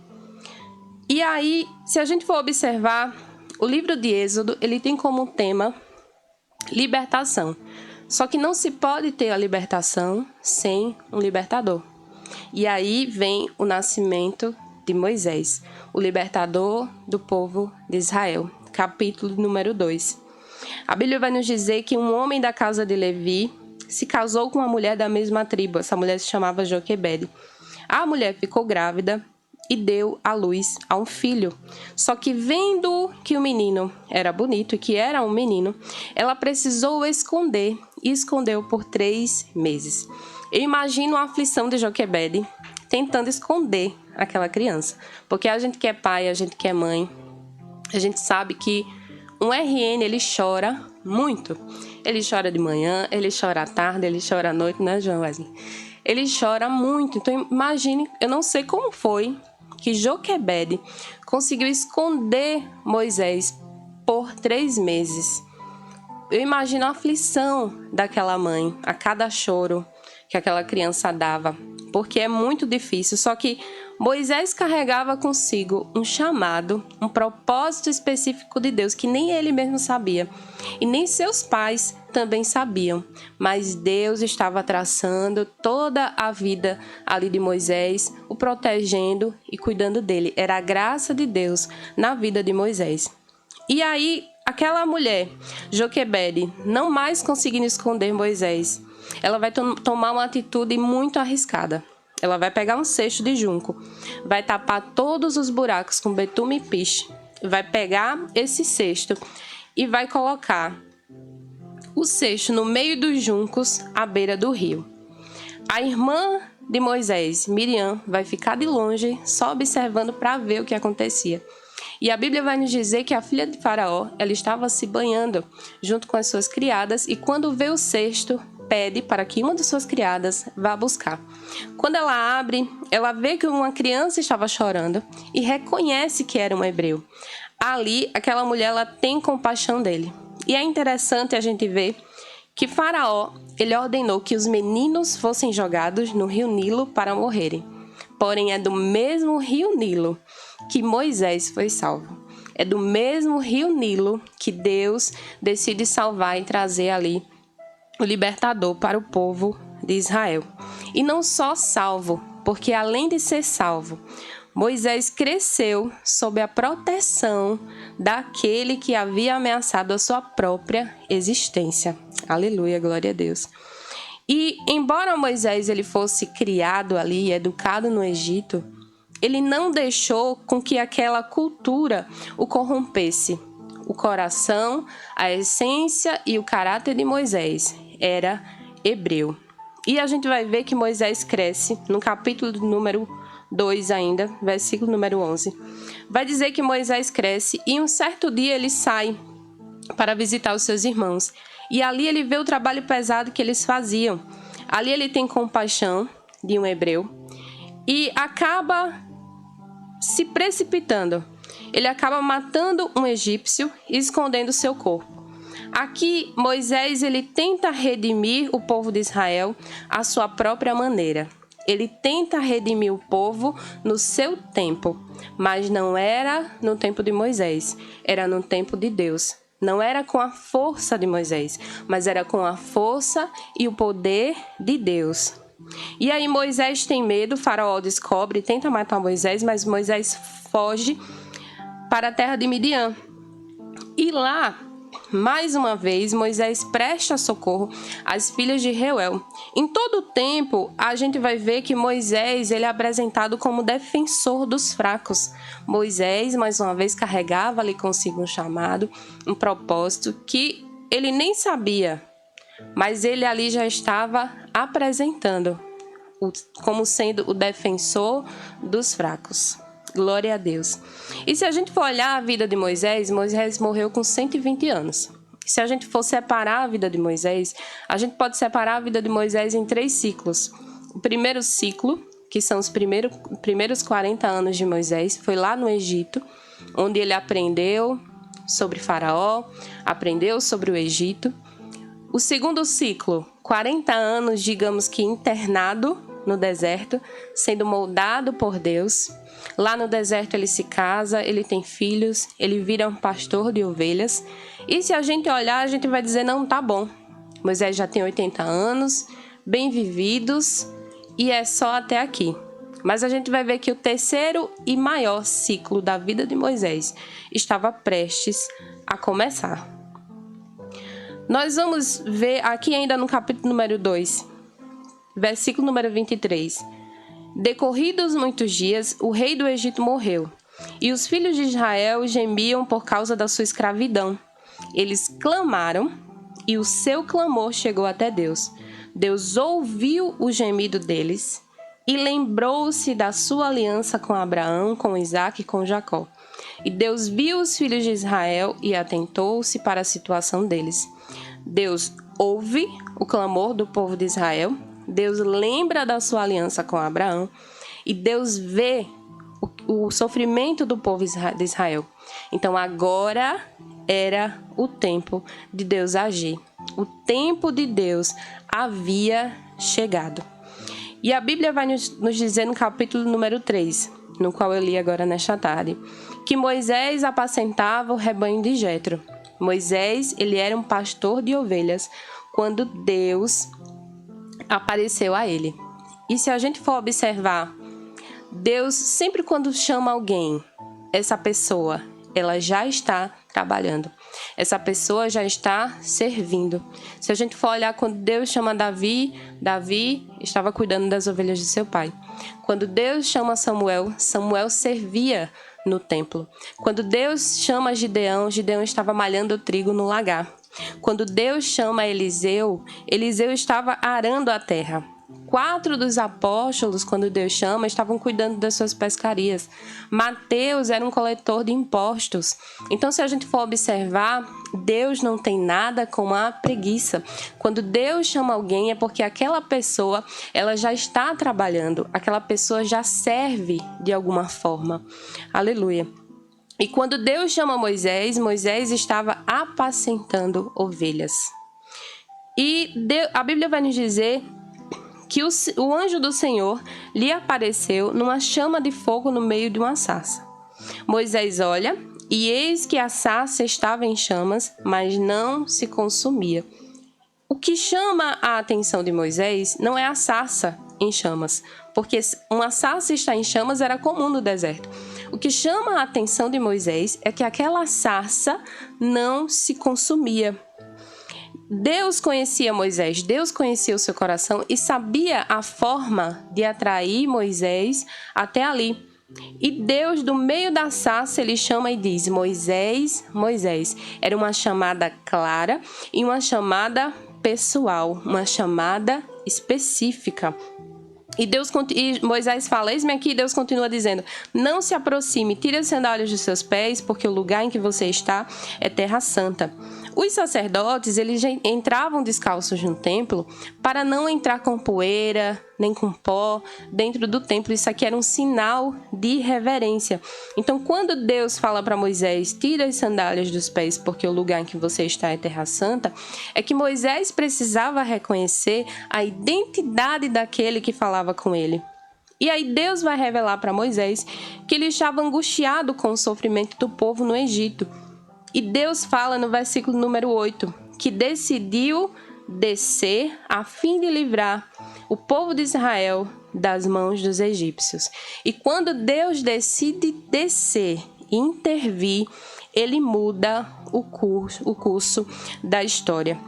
E aí, se a gente for observar, o livro de Êxodo, ele tem como tema libertação. Só que não se pode ter a libertação sem um libertador. E aí vem o nascimento de Moisés, o libertador do povo de Israel. Capítulo número 2. A Bíblia vai nos dizer que um homem da casa de Levi se casou com uma mulher da mesma tribo. Essa mulher se chamava Joquebede. A mulher ficou grávida e deu à luz a um filho. Só que vendo que o menino era bonito e que era um menino, ela precisou esconder e escondeu por 3 meses. Eu imagino a aflição de Joquebede tentando esconder aquela criança. Porque a gente que é pai, a gente que é mãe, a gente sabe que um RN, ele chora muito. Ele chora de manhã, ele chora à tarde, ele chora à noite, né, João Wesley? Ele chora muito. Então, imagine, eu não sei como foi que Joquebede conseguiu esconder Moisés por 3 meses. Eu imagino a aflição daquela mãe, a cada choro que aquela criança dava, porque é muito difícil. Só que Moisés carregava consigo um chamado, um propósito específico de Deus que nem ele mesmo sabia e nem seus pais também sabiam, mas Deus estava traçando toda a vida ali de Moisés, o protegendo e cuidando dele. Era a graça de Deus na vida de Moisés. E aí, aquela mulher, Joquebede, não mais conseguindo esconder Moisés, ela vai tomar uma atitude muito arriscada. Ela vai pegar um cesto de junco, vai tapar todos os buracos com betume e piche, vai pegar esse cesto e vai colocar o cesto no meio dos juncos à beira do rio. A irmã de Moisés, Miriam, vai ficar de longe só observando para ver o que acontecia. E a Bíblia vai nos dizer que a filha de Faraó, ela estava se banhando junto com as suas criadas e quando vê o cesto, pede para que uma de suas criadas vá buscar. Quando ela abre, ela vê que uma criança estava chorando e reconhece que era um hebreu. Ali, aquela mulher, ela tem compaixão dele. E é interessante a gente ver que Faraó, ele ordenou que os meninos fossem jogados no rio Nilo para morrerem. Porém, é do mesmo rio Nilo que Moisés foi salvo. É do mesmo rio Nilo que Deus decide salvar e trazer ali o libertador para o povo de Israel. E não só salvo, porque além de ser salvo, Moisés cresceu sob a proteção daquele que havia ameaçado a sua própria existência. Aleluia, glória a Deus. E embora Moisés ele fosse criado ali, educado no Egito, ele não deixou com que aquela cultura o corrompesse. O coração, a essência e o caráter de Moisés era hebreu. E a gente vai ver que Moisés cresce no capítulo número 2 ainda, versículo número 11. Vai dizer que Moisés cresce e um certo dia ele sai para visitar os seus irmãos. E ali ele vê o trabalho pesado que eles faziam. Ali ele tem compaixão de um hebreu e acaba se precipitando. Ele acaba matando um egípcio e escondendo seu corpo. Aqui, Moisés ele tenta redimir o povo de Israel à sua própria maneira. Ele tenta redimir o povo no seu tempo, mas não era no tempo de Moisés, era no tempo de Deus. Não era com a força de Moisés, mas era com a força e o poder de Deus. E aí Moisés tem medo, Faraó descobre, tenta matar Moisés, mas Moisés foge para a terra de Midian. E lá, mais uma vez, Moisés presta socorro às filhas de Reuel. Em todo o tempo, a gente vai ver que Moisés ele é apresentado como defensor dos fracos. Moisés, mais uma vez, carregava ali consigo um chamado, um propósito que ele nem sabia, mas ele ali já estava apresentando como sendo o defensor dos fracos. Glória a Deus. E se a gente for olhar a vida de Moisés, Moisés morreu com 120 anos. Se a gente for separar a vida de Moisés, a gente pode separar a vida de Moisés em 3 ciclos. O primeiro ciclo, que são os primeiros 40 anos de Moisés, foi lá no Egito, onde ele aprendeu sobre Faraó, aprendeu sobre o Egito. O segundo ciclo, 40 anos, digamos que internado no deserto, sendo moldado por Deus. Lá no deserto ele se casa, ele tem filhos, ele vira um pastor de ovelhas. E se a gente olhar, a gente vai dizer, não, tá bom. Moisés já tem 80 anos, bem vividos, e é só até aqui. Mas a gente vai ver que o terceiro e maior ciclo da vida de Moisés estava prestes a começar. Nós vamos ver aqui ainda no capítulo número 2, versículo número 23. Decorridos muitos dias, o rei do Egito morreu, e os filhos de Israel gemiam por causa da sua escravidão. Eles clamaram, e o seu clamor chegou até Deus. Deus ouviu o gemido deles e lembrou-se da sua aliança com Abraão, com Isaque e com Jacó. E Deus viu os filhos de Israel e atentou-se para a situação deles. Deus ouve o clamor do povo de Israel, Deus lembra da sua aliança com Abraão e Deus vê o sofrimento do povo de Israel. Então agora era o tempo de Deus agir. O tempo de Deus havia chegado. E a Bíblia vai nos dizer no capítulo número 3, no qual eu li agora nesta tarde, que Moisés apacentava o rebanho de Jetro. Moisés, ele era um pastor de ovelhas quando Deus apareceu a ele. E se a gente for observar, Deus sempre quando chama alguém, essa pessoa, ela já está trabalhando. Essa pessoa já está servindo. Se a gente for olhar quando Deus chama Davi, Davi estava cuidando das ovelhas de seu pai. Quando Deus chama Samuel, Samuel servia no templo. Quando Deus chama Gideão, Gideão estava malhando o trigo no lagar. Quando Deus chama Eliseu, Eliseu estava arando a terra. 4 dos apóstolos, quando Deus chama, estavam cuidando das suas pescarias. Mateus era um coletor de impostos. Então, se a gente for observar, Deus não tem nada com a preguiça. Quando Deus chama alguém, é porque aquela pessoa ela já está trabalhando. Aquela pessoa já serve de alguma forma. Aleluia. E quando Deus chama Moisés, Moisés estava apacentando ovelhas. E a Bíblia vai nos dizer que o anjo do Senhor lhe apareceu numa chama de fogo no meio de uma sarça. Moisés olha, e eis que a sarça estava em chamas, mas não se consumia. O que chama a atenção de Moisés não é a sarça em chamas, porque uma sarça estar em chamas era comum no deserto. O que chama a atenção de Moisés é que aquela sarça não se consumia. Deus conhecia Moisés, Deus conhecia o seu coração e sabia a forma de atrair Moisés até ali. E Deus, do meio da sarça, ele chama e diz: Moisés, Moisés. Era uma chamada clara e uma chamada pessoal, uma chamada específica. E Moisés fala, eis-me aqui, Deus continua dizendo, não se aproxime, tire as sandálias dos seus pés, porque o lugar em que você está é terra santa. Os sacerdotes, eles entravam descalços no templo para não entrar com poeira, nem com pó dentro do templo. Isso aqui era um sinal de reverência. Então, quando Deus fala para Moisés, tira as sandálias dos pés, porque o lugar em que você está é terra santa, é que Moisés precisava reconhecer a identidade daquele que falava com ele. E aí Deus vai revelar para Moisés que ele estava angustiado com o sofrimento do povo no Egito. E Deus fala no versículo número 8, que decidiu descer a fim de livrar o povo de Israel das mãos dos egípcios. E quando Deus decide descer e intervir, ele muda o curso da história.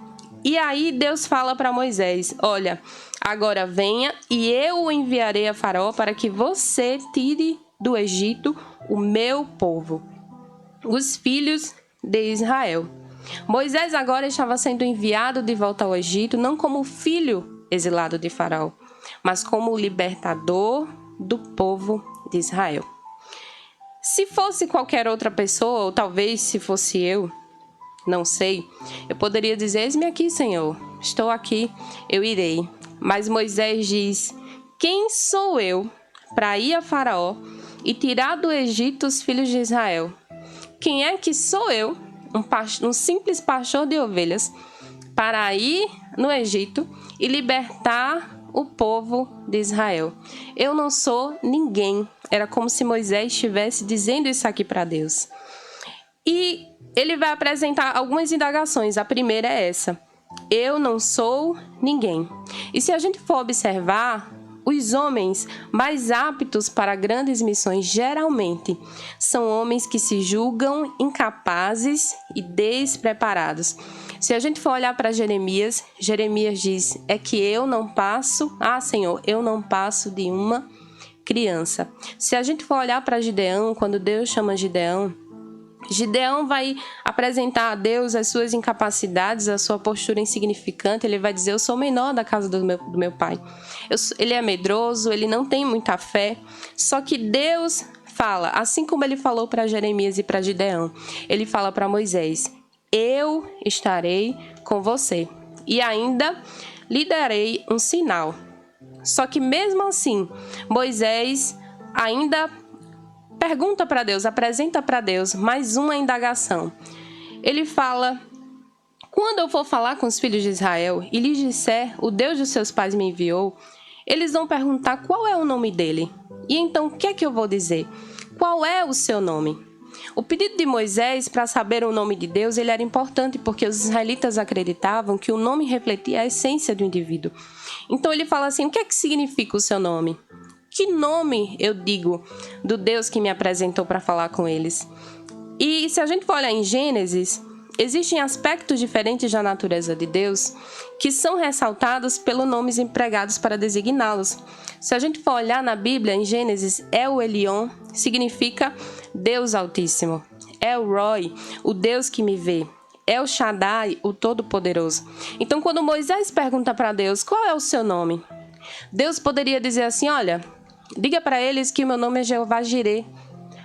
E aí Deus fala para Moisés: olha, agora venha e eu o enviarei a Faraó para que você tire do Egito o meu povo, os filhos de Israel. Moisés agora estava sendo enviado de volta ao Egito, não como filho exilado de Faraó, mas como o libertador do povo de Israel. Se fosse qualquer outra pessoa, ou talvez se fosse eu, não sei, eu poderia dizer: eis-me aqui, Senhor, estou aqui, eu irei. Mas Moisés diz: quem sou eu para ir a Faraó e tirar do Egito os filhos de Israel? Quem é que sou eu, um simples pastor de ovelhas, para ir no Egito e libertar o povo de Israel? Eu não sou ninguém. Era como se Moisés estivesse dizendo isso aqui para Deus. E ele vai apresentar algumas indagações. A primeira é essa: eu não sou ninguém. E se a gente for observar, os homens mais aptos para grandes missões geralmente são homens que se julgam incapazes e despreparados. Se a gente for olhar para Jeremias, Jeremias diz: é que eu não passo, Senhor, eu não passo de uma criança. Se a gente for olhar para Gideão, quando Deus chama Gideão vai apresentar a Deus as suas incapacidades, a sua postura insignificante. Ele vai dizer: eu sou o menor da casa do meu pai. Ele é medroso, ele não tem muita fé. Só que Deus fala, assim como ele falou para Jeremias e para Gideão, ele fala para Moisés: eu estarei com você e ainda lhe darei um sinal. Só que mesmo assim, Moisés ainda pergunta para Deus, apresenta para Deus mais uma indagação. Ele fala: quando eu for falar com os filhos de Israel e lhes disser: o Deus dos seus pais me enviou, eles vão perguntar qual é o nome dele. E então o que é que eu vou dizer? Qual é o seu nome? O pedido de Moisés para saber o nome de Deus, ele era importante porque os israelitas acreditavam que o nome refletia a essência do indivíduo. Então ele fala assim: o que é que significa o seu nome? Que nome eu digo do Deus que me apresentou para falar com eles? E se a gente for olhar em Gênesis, existem aspectos diferentes da natureza de Deus que são ressaltados pelos nomes empregados para designá-los. Se a gente for olhar na Bíblia, em Gênesis, El Elyon significa Deus Altíssimo. El Roi, o Deus que me vê. El Shaddai, o Todo-Poderoso. Então, quando Moisés pergunta para Deus: qual é o seu nome? Deus poderia dizer assim: olha, diga para eles que meu nome é Jeová Jireh,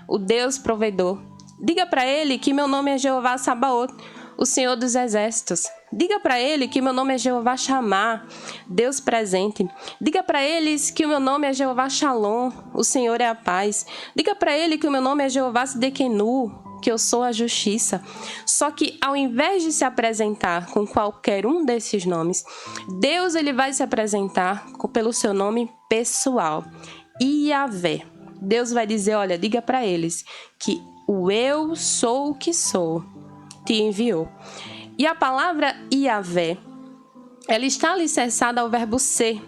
o Deus provedor. Diga para ele que meu nome é Jeová Sabaoth, o Senhor dos Exércitos. Diga para ele que meu nome é Jeová Shammah, Deus presente. Diga para eles que o meu nome é Jeová Shalom, o Senhor é a paz. Diga para ele que o meu nome é Jeová Sidekenu, que eu sou a justiça. Só que ao invés de se apresentar com qualquer um desses nomes, Deus ele vai se apresentar pelo seu nome pessoal, Yavé. Deus vai dizer: olha, diga para eles que o eu sou o que sou te enviou. E a palavra Yavé, ela está alicerçada ao verbo ser,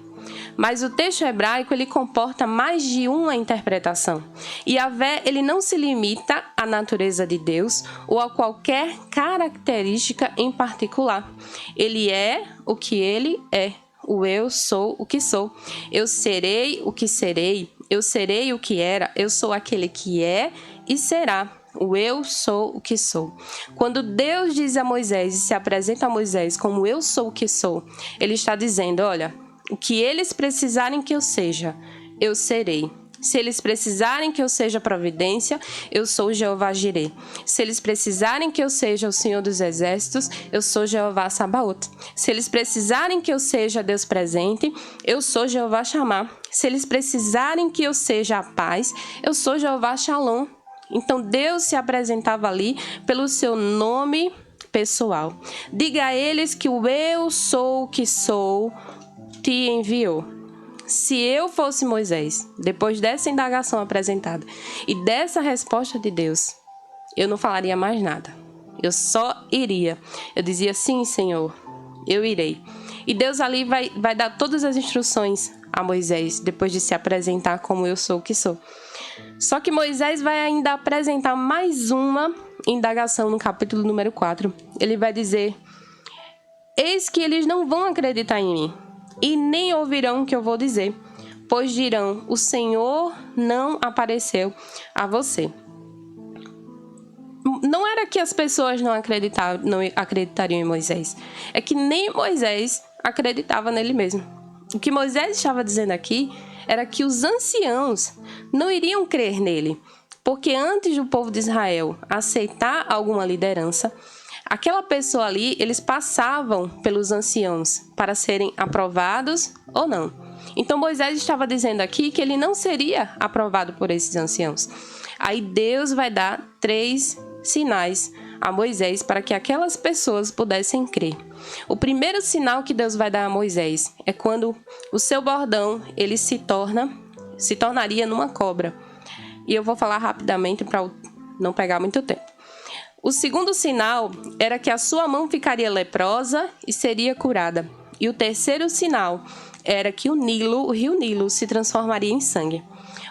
mas o texto hebraico ele comporta mais de uma interpretação. Yavé ele não se limita à natureza de Deus ou a qualquer característica em particular. Ele é o que ele é. O eu sou o que sou. Eu serei o que serei. Eu serei o que era. Eu sou aquele que é e será. O eu sou o que sou. Quando Deus diz a Moisés e se apresenta a Moisés como eu sou o que sou, ele está dizendo: olha, o que eles precisarem que eu seja, eu serei. Se eles precisarem que eu seja providência, eu sou Jeová Jireh. Se eles precisarem que eu seja o Senhor dos Exércitos, eu sou Jeová Sabaoth. Se eles precisarem que eu seja Deus presente, eu sou Jeová Shammah. Se eles precisarem que eu seja a paz, eu sou Jeová Shalom. Então Deus se apresentava ali pelo seu nome pessoal. Diga a eles que o eu sou o que sou te enviou. Se eu fosse Moisés, depois dessa indagação apresentada e dessa resposta de Deus, eu não falaria mais nada. Eu só iria. Eu dizia, sim, Senhor, eu irei. E Deus ali vai dar todas as instruções a Moisés, depois de se apresentar como eu sou o que sou. Só que Moisés vai ainda apresentar mais uma indagação no capítulo número 4. Ele vai dizer, eis que eles não vão acreditar em mim, e nem ouvirão o que eu vou dizer, pois dirão, o Senhor não apareceu a você. Não era que as pessoas não acreditariam em Moisés, é que nem Moisés acreditava nele mesmo. O que Moisés estava dizendo aqui era que os anciãos não iriam crer nele, porque antes do povo de Israel aceitar alguma liderança, aquela pessoa ali, eles passavam pelos anciãos para serem aprovados ou não. Então Moisés estava dizendo aqui que ele não seria aprovado por esses anciãos. Aí Deus vai dar 3 sinais a Moisés para que aquelas pessoas pudessem crer. O primeiro sinal que Deus vai dar a Moisés é quando o seu bordão ele se tornaria numa cobra. E eu vou falar rapidamente para não pegar muito tempo. O segundo sinal era que a sua mão ficaria leprosa e seria curada. E o terceiro sinal era que o rio Nilo se transformaria em sangue.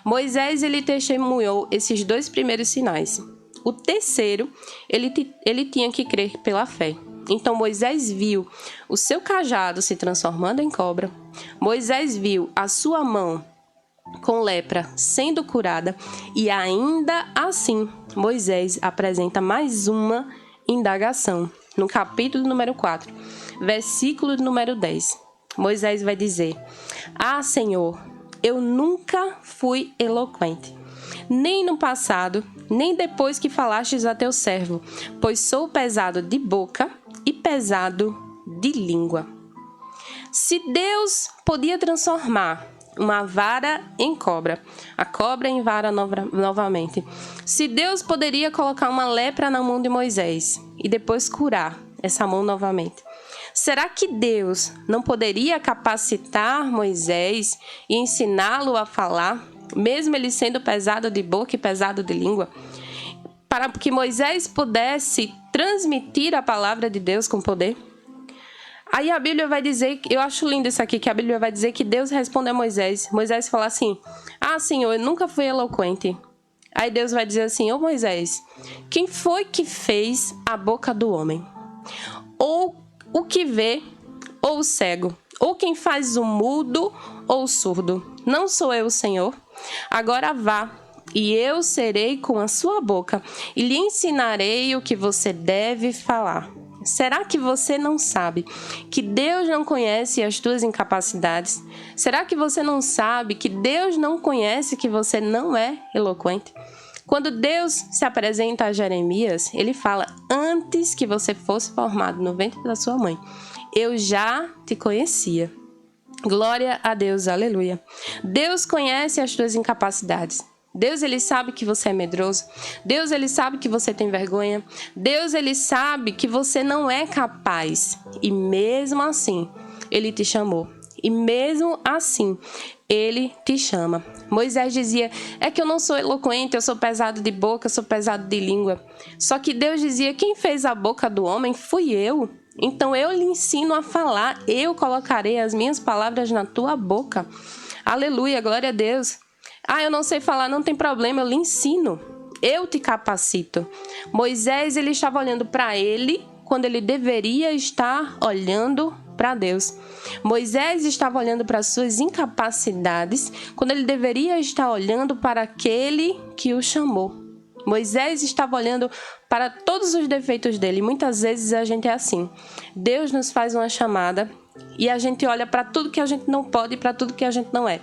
Moisés ele testemunhou esses 2 primeiros sinais. O terceiro, ele tinha que crer pela fé. Então Moisés viu o seu cajado se transformando em cobra. Moisés viu a sua mão com lepra sendo curada. E ainda assim, Moisés apresenta mais uma indagação. No capítulo número 4, versículo número 10. Moisés vai dizer, ah, Senhor, eu nunca fui eloquente, nem no passado, nem depois que falastes a teu servo, pois sou pesado de boca e pesado de língua. Se Deus podia transformar uma vara em cobra, a cobra em vara novamente, se Deus poderia colocar uma lepra na mão de Moisés e depois curar essa mão novamente, será que Deus não poderia capacitar Moisés e ensiná-lo a falar, mesmo ele sendo pesado de boca e pesado de língua, para que Moisés pudesse transmitir a palavra de Deus com poder? Aí a Bíblia vai dizer, eu acho lindo isso aqui, que a Bíblia vai dizer que Deus responde a Moisés. Moisés fala assim, ah, Senhor, eu nunca fui eloquente. Aí Deus vai dizer assim, ô Moisés, quem foi que fez a boca do homem? Ou o que vê, ou o cego? Ou quem faz o mudo, ou o surdo? Não sou eu, Senhor? Agora vá, e eu serei com a sua boca, e lhe ensinarei o que você deve falar. Será que você não sabe que Deus não conhece as tuas incapacidades? Será que você não sabe que Deus não conhece que você não é eloquente? Quando Deus se apresenta a Jeremias, ele fala, antes que você fosse formado no ventre da sua mãe, eu já te conhecia. Glória a Deus, aleluia. Deus conhece as tuas incapacidades. Deus, ele sabe que você é medroso. Deus, ele sabe que você tem vergonha. Deus, ele sabe que você não é capaz. E mesmo assim, ele te chamou. E mesmo assim, ele te chama. Moisés dizia, é que eu não sou eloquente, eu sou pesado de boca, eu sou pesado de língua. Só que Deus dizia, quem fez a boca do homem fui eu. Então eu lhe ensino a falar, eu colocarei as minhas palavras na tua boca. Aleluia, glória a Deus. Ah, eu não sei falar, não tem problema, eu lhe ensino. Eu te capacito. Moisés, ele estava olhando para ele quando ele deveria estar olhando para Deus. Moisés estava olhando para as suas incapacidades quando ele deveria estar olhando para aquele que o chamou. Moisés estava olhando para todos os defeitos dele. Muitas vezes a gente é assim. Deus nos faz uma chamada e a gente olha para tudo que a gente não pode e para tudo que a gente não é.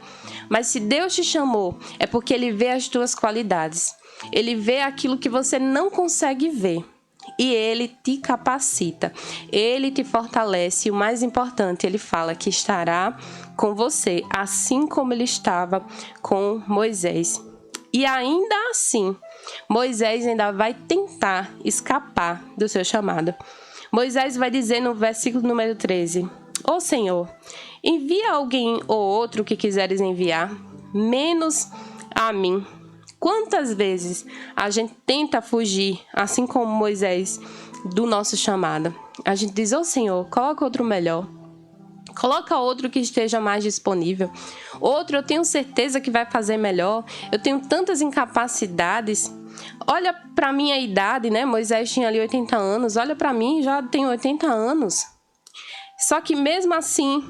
Mas se Deus te chamou, é porque Ele vê as tuas qualidades. Ele vê aquilo que você não consegue ver. E Ele te capacita. Ele te fortalece. E o mais importante, Ele fala que estará com você, assim como Ele estava com Moisés. E ainda assim, Moisés ainda vai tentar escapar do seu chamado. Moisés vai dizer no versículo número 13, ó Senhor, envia alguém ou outro que quiseres enviar, menos a mim. Quantas vezes a gente tenta fugir, assim como Moisés, do nosso chamado. A gente diz, ô Senhor, coloca outro melhor. Coloca outro que esteja mais disponível. Outro eu tenho certeza que vai fazer melhor. Eu tenho tantas incapacidades. Olha para minha idade, né? Moisés tinha ali 80 anos. Olha para mim, já tenho 80 anos. Só que mesmo assim,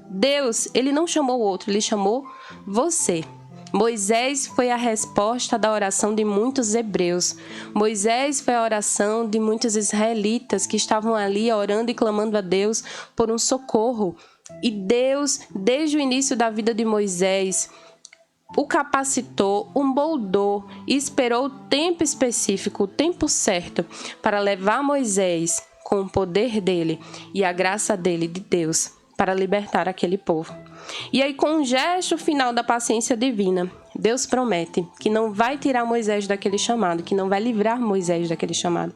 Deus, ele não chamou o outro, ele chamou você. Moisés foi a resposta da oração de muitos hebreus. Moisés foi a oração de muitos israelitas que estavam ali orando e clamando a Deus por um socorro. E Deus, desde o início da vida de Moisés, o capacitou, o moldou e esperou o tempo específico, o tempo certo, para levar Moisés com o poder dele e a graça dele, de Deus, para libertar aquele povo. E aí, com o gesto final da paciência divina, Deus promete que não vai tirar Moisés daquele chamado, que não vai livrar Moisés daquele chamado,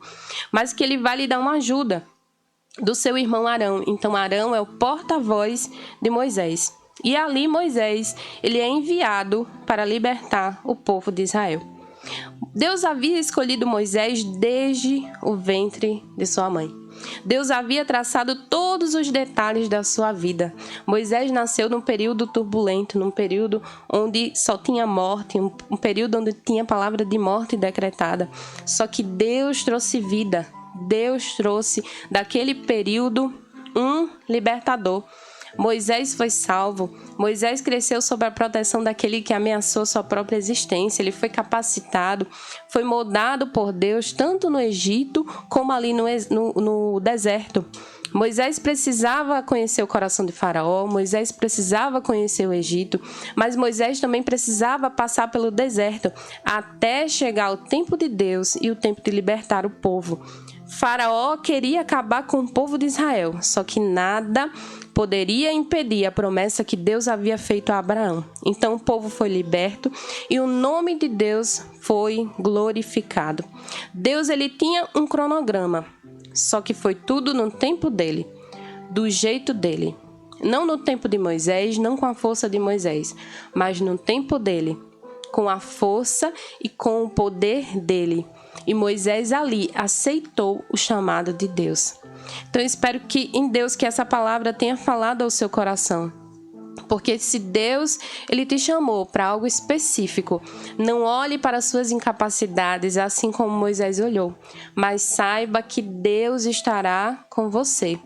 mas que ele vai lhe dar uma ajuda do seu irmão Arão. Então, Arão é o porta-voz de Moisés. E ali Moisés, ele é enviado para libertar o povo de Israel. Deus havia escolhido Moisés desde o ventre de sua mãe. Deus havia traçado todos os detalhes da sua vida. Moisés nasceu num período turbulento, num período onde só tinha morte, um período onde tinha palavra de morte decretada. Só que Deus trouxe vida. Deus trouxe daquele período um libertador. Moisés foi salvo. Moisés cresceu sob a proteção daquele que ameaçou sua própria existência. Ele foi capacitado, foi moldado por Deus, tanto no Egito como ali no deserto. Moisés precisava conhecer o coração de Faraó, Moisés precisava conhecer o Egito, mas Moisés também precisava passar pelo deserto até chegar o tempo de Deus e o tempo de libertar o povo. Faraó queria acabar com o povo de Israel, só que nada poderia impedir a promessa que Deus havia feito a Abraão. Então o povo foi liberto e o nome de Deus foi glorificado. Deus, ele tinha um cronograma, só que foi tudo no tempo dele, do jeito dele. Não no tempo de Moisés, não com a força de Moisés, mas no tempo dele, com a força e com o poder dele. E Moisés ali aceitou o chamado de Deus. Então eu espero que em Deus que essa palavra tenha falado ao seu coração. Porque se Deus, ele te chamou para algo específico, não olhe para as suas incapacidades assim como Moisés olhou, mas saiba que Deus estará com você,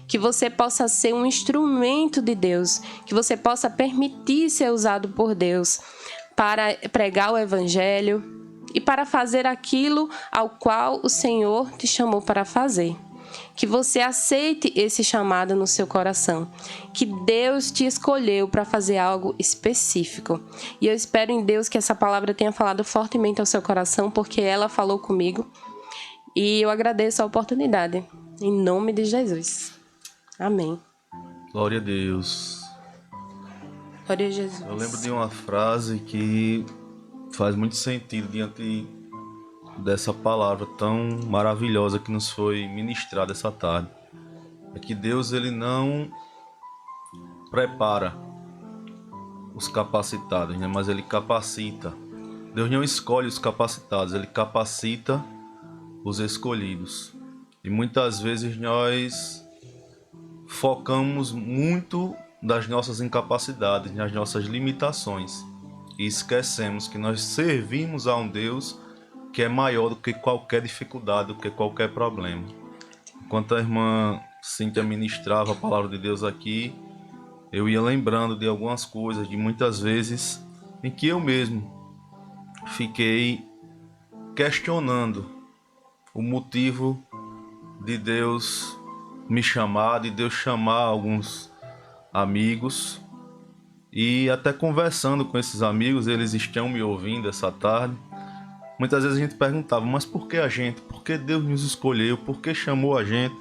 que você possa ser um instrumento de Deus, que você possa permitir ser usado por Deus para pregar o evangelho e para fazer aquilo ao qual o Senhor te chamou para fazer. Que você aceite esse chamado no seu coração, que Deus te escolheu para fazer algo específico. E eu espero em Deus que essa palavra tenha falado fortemente ao seu coração, porque ela falou comigo. E eu agradeço a oportunidade, em nome de Jesus. Amém. Glória a Deus. Glória a Jesus. Eu lembro de uma frase que faz muito sentido diante dessa palavra tão maravilhosa que nos foi ministrada essa tarde. É que Deus, ele não prepara os capacitados, né? Mas ele capacita. Deus não escolhe os capacitados, ele capacita os escolhidos. E muitas vezes nós focamos muito das nossas incapacidades, nas nossas limitações, e esquecemos que nós servimos a um Deus que é maior do que qualquer dificuldade, do que qualquer problema. Enquanto a irmã Cíntia ministrava a palavra de Deus aqui, eu ia lembrando de algumas coisas, de muitas vezes em que eu mesmo fiquei questionando o motivo de Deus me chamar, de Deus chamar alguns amigos, e até conversando com esses amigos, eles estão me ouvindo essa tarde. Muitas vezes a gente perguntava, mas por que a gente? Por que Deus nos escolheu? Por que chamou a gente?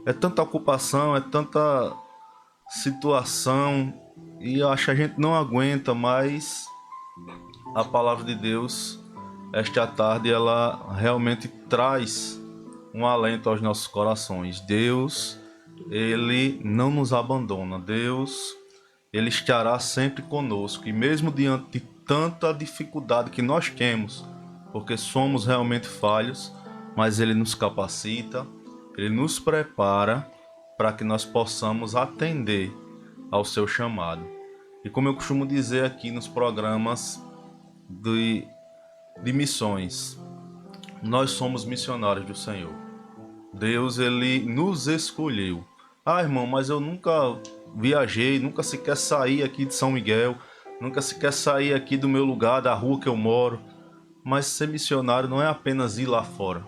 É tanta ocupação, é tanta situação, e eu acho que a gente não aguenta, mas a palavra de Deus, esta tarde, ela realmente traz um alento aos nossos corações. Deus, ele não nos abandona. Deus, ele estará sempre conosco, e mesmo diante de tanta dificuldade que nós temos, porque somos realmente falhos, mas ele nos capacita, Ele nos prepara para que nós possamos atender ao seu chamado. E como eu costumo dizer aqui nos programas de missões, nós somos missionários do Senhor. Deus, ele nos escolheu. Ah, irmão, mas eu nunca viajei, nunca sequer saí aqui de São Miguel, nunca sequer saí aqui do meu lugar, da rua que eu moro. Mas ser missionário não é apenas ir lá fora,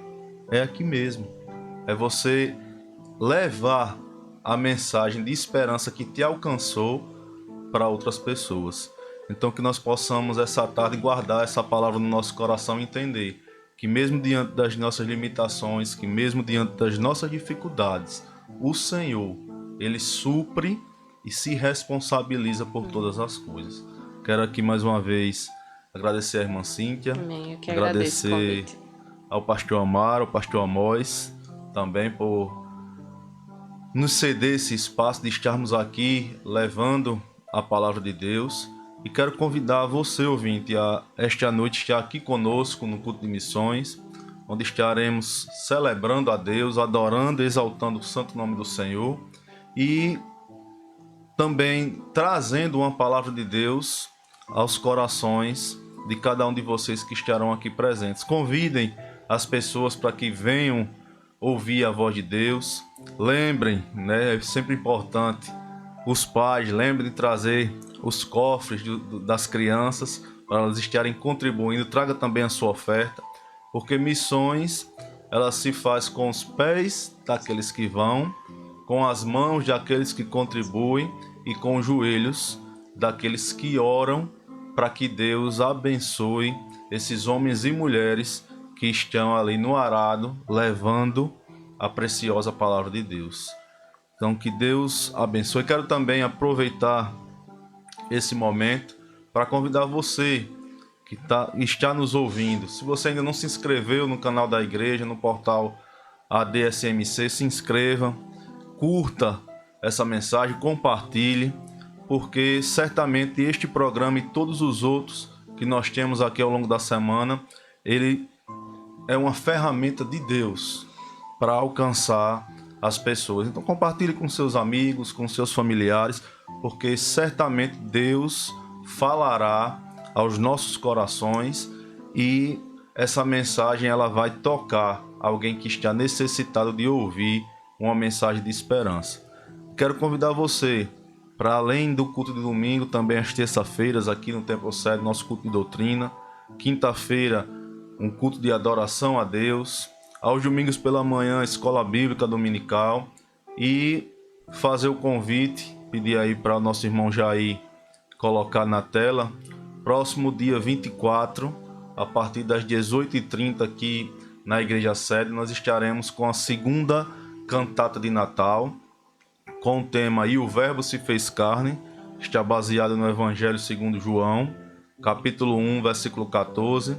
é aqui mesmo. É você levar a mensagem de esperança que te alcançou para outras pessoas. Então que nós possamos essa tarde guardar essa palavra no nosso coração e entender que mesmo diante das nossas limitações, que mesmo diante das nossas dificuldades, o Senhor, ele supre e se responsabiliza por todas as coisas. Quero aqui mais uma vez agradecer à irmã Cíntia, Amém. Eu que agradecer ao pastor Amaro, ao pastor Amós, também por nos ceder esse espaço de estarmos aqui levando a palavra de Deus. E quero convidar você, ouvinte, a esta noite estar aqui conosco no culto de missões, onde estaremos celebrando a Deus, adorando e exaltando o santo nome do Senhor e também trazendo uma palavra de Deus aos corações de cada um de vocês que estarão aqui presentes. Convidem as pessoas para que venham ouvir a voz de Deus. Lembrem, né, é sempre importante, os pais, lembrem de trazer os cofres das crianças para elas estarem contribuindo. Traga também a sua oferta, porque missões, ela se faz com os pés daqueles que vão, com as mãos daqueles que contribuem e com os joelhos daqueles que oram para que Deus abençoe esses homens e mulheres que estão ali no arado levando a preciosa palavra de Deus. Então que Deus abençoe. Quero também aproveitar esse momento para convidar você que está nos ouvindo. Se você ainda não se inscreveu no canal da igreja, no portal ADSMC, se inscreva, curta essa mensagem, compartilhe, porque certamente este programa e todos os outros que nós temos aqui ao longo da semana, ele é uma ferramenta de Deus para alcançar as pessoas. Então compartilhe com seus amigos, com seus familiares, porque certamente Deus falará aos nossos corações e essa mensagem ela vai tocar alguém que está necessitado de ouvir uma mensagem de esperança. Quero convidar você para, além do culto de domingo, também às terças-feiras aqui no Templo Sede, nosso culto de doutrina. Quinta-feira, um culto de adoração a Deus. Aos domingos pela manhã, escola bíblica dominical. E fazer o convite, pedir aí para o nosso irmão Jair colocar na tela. Próximo dia 24, a partir das 18h30 aqui na Igreja Sede, nós estaremos com a segunda cantata de Natal, com o tema E o Verbo se fez carne. Está baseado no Evangelho segundo João, capítulo 1, versículo 14.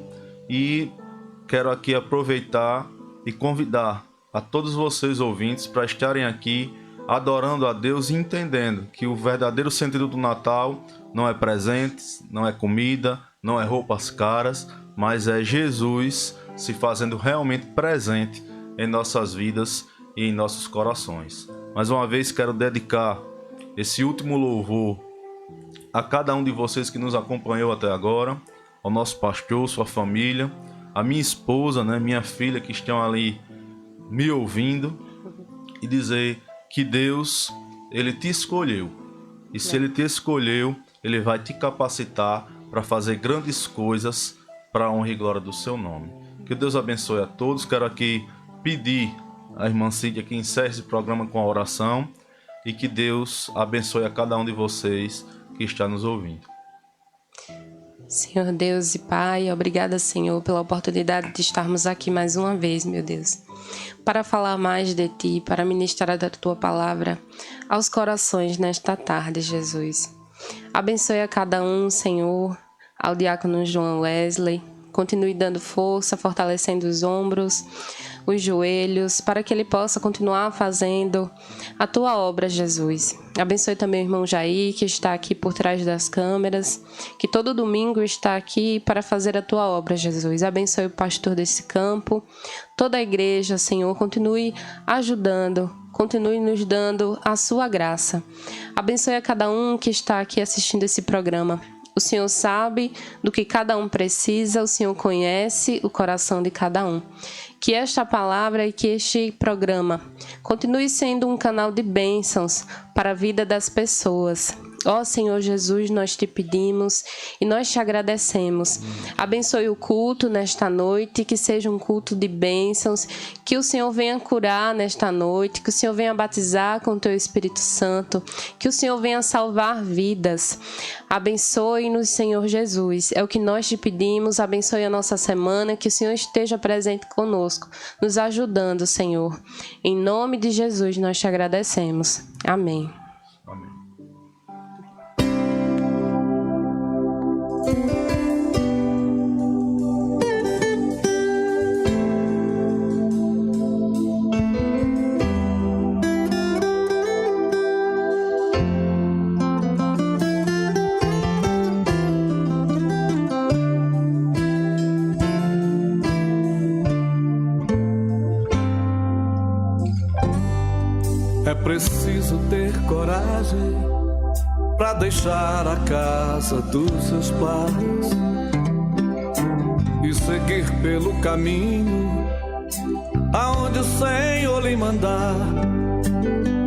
E quero aqui aproveitar e convidar a todos vocês ouvintes para estarem aqui adorando a Deus e entendendo que o verdadeiro sentido do Natal não é presentes, não é comida, não é roupas caras, mas é Jesus se fazendo realmente presente em nossas vidas e em nossos corações. Mais uma vez quero dedicar esse último louvor a cada um de vocês que nos acompanhou até agora, ao nosso pastor, sua família, a minha esposa, né, minha filha que estão ali me ouvindo, e dizer que Deus, ele te escolheu. E se ele te escolheu, ele vai te capacitar para fazer grandes coisas para a honra e glória do seu nome. Que Deus abençoe a todos. Quero aqui pedir à irmã Cíntia que encerre esse programa com a oração e que Deus abençoe a cada um de vocês que está nos ouvindo. Senhor Deus e Pai, obrigada, Senhor, pela oportunidade de estarmos aqui mais uma vez, meu Deus, para falar mais de Ti, para ministrar da Tua palavra aos corações nesta tarde, Jesus. Abençoe a cada um, Senhor, ao diácono João Wesley, continue dando força, fortalecendo os ombros, os joelhos, para que ele possa continuar fazendo a tua obra, Jesus. Abençoe também o irmão Jair, que está aqui por trás das câmeras, que todo domingo está aqui para fazer a tua obra, Jesus. Abençoe o pastor desse campo, toda a igreja, Senhor, continue ajudando, continue nos dando a sua graça. Abençoe a cada um que está aqui assistindo esse programa. O Senhor sabe do que cada um precisa, o Senhor conhece o coração de cada um. Que esta palavra e que este programa continue sendo um canal de bênçãos para a vida das pessoas. Ó Senhor Jesus, nós te pedimos e nós te agradecemos. Abençoe o culto nesta noite, que seja um culto de bênçãos, que o Senhor venha curar nesta noite, que o Senhor venha batizar com o teu Espírito Santo, que o Senhor venha salvar vidas. Abençoe-nos, Senhor Jesus, é o que nós te pedimos. Abençoe a nossa semana, que o Senhor esteja presente conosco, nos ajudando, Senhor. Em nome de Jesus nós te agradecemos. Amém. Amém. É preciso ter coragem pra deixar a casa dos seus pais e seguir pelo caminho aonde o Senhor lhe mandar.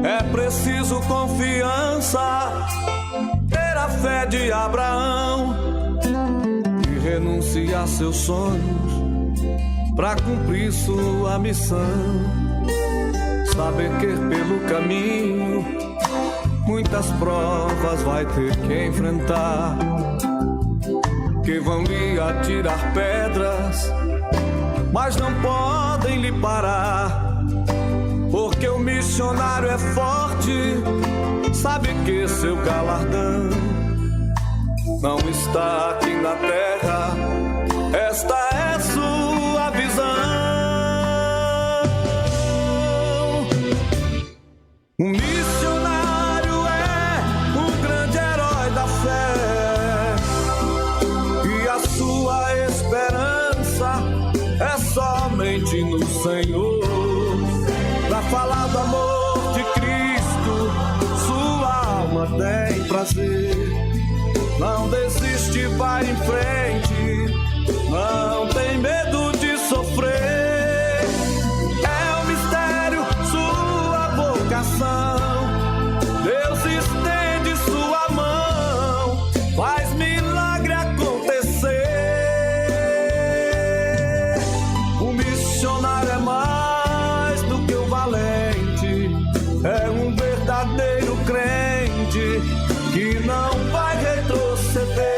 É preciso confiança, ter a fé de Abraão e renunciar seus sonhos pra cumprir sua missão. Saber que pelo caminho muitas provas vai ter que enfrentar, que vão lhe atirar pedras, mas não podem lhe parar, porque o missionário é forte, sabe que seu galardão não está aqui na terra. Esta é sua visão. O missionário é o grande herói da fé, e a sua esperança é somente no Senhor. Pra falar do amor de Cristo, sua alma tem prazer. Não desiste, vai em frente, não tem medo de sofrer. Deus estende sua mão, faz milagre acontecer. O missionário é mais do que um valente, é um verdadeiro crente que não vai retroceder.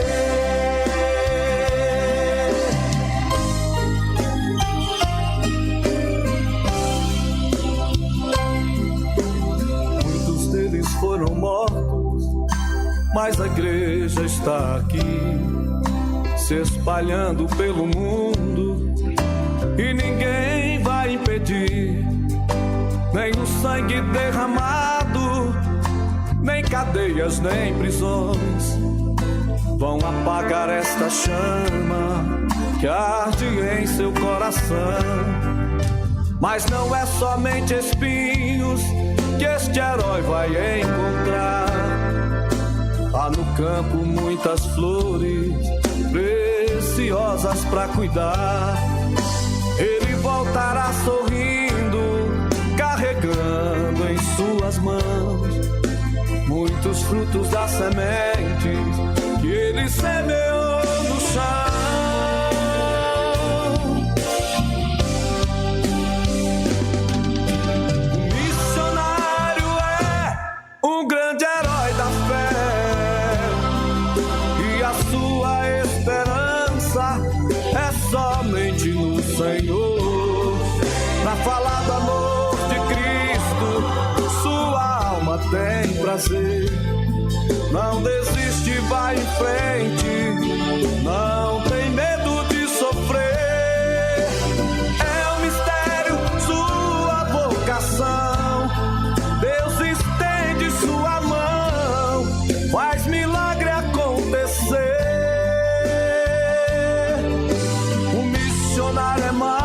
Foram mortos, mas a igreja está aqui, se espalhando pelo mundo, e ninguém vai impedir, nem o sangue derramado, nem cadeias, nem prisões vão apagar esta chama que arde em seu coração. Mas não é somente espinhos que este herói vai encontrar. Há no campo muitas flores preciosas pra cuidar. Ele voltará sorrindo, carregando em suas mãos muitos frutos das sementes que ele semeou no chão. Um grande herói da fé, e a sua esperança é somente no Senhor. Pra falar do amor de Cristo, sua alma tem prazer. Não desiste, vai em frente, não tem medo de sofrer. É um mistério, é mais.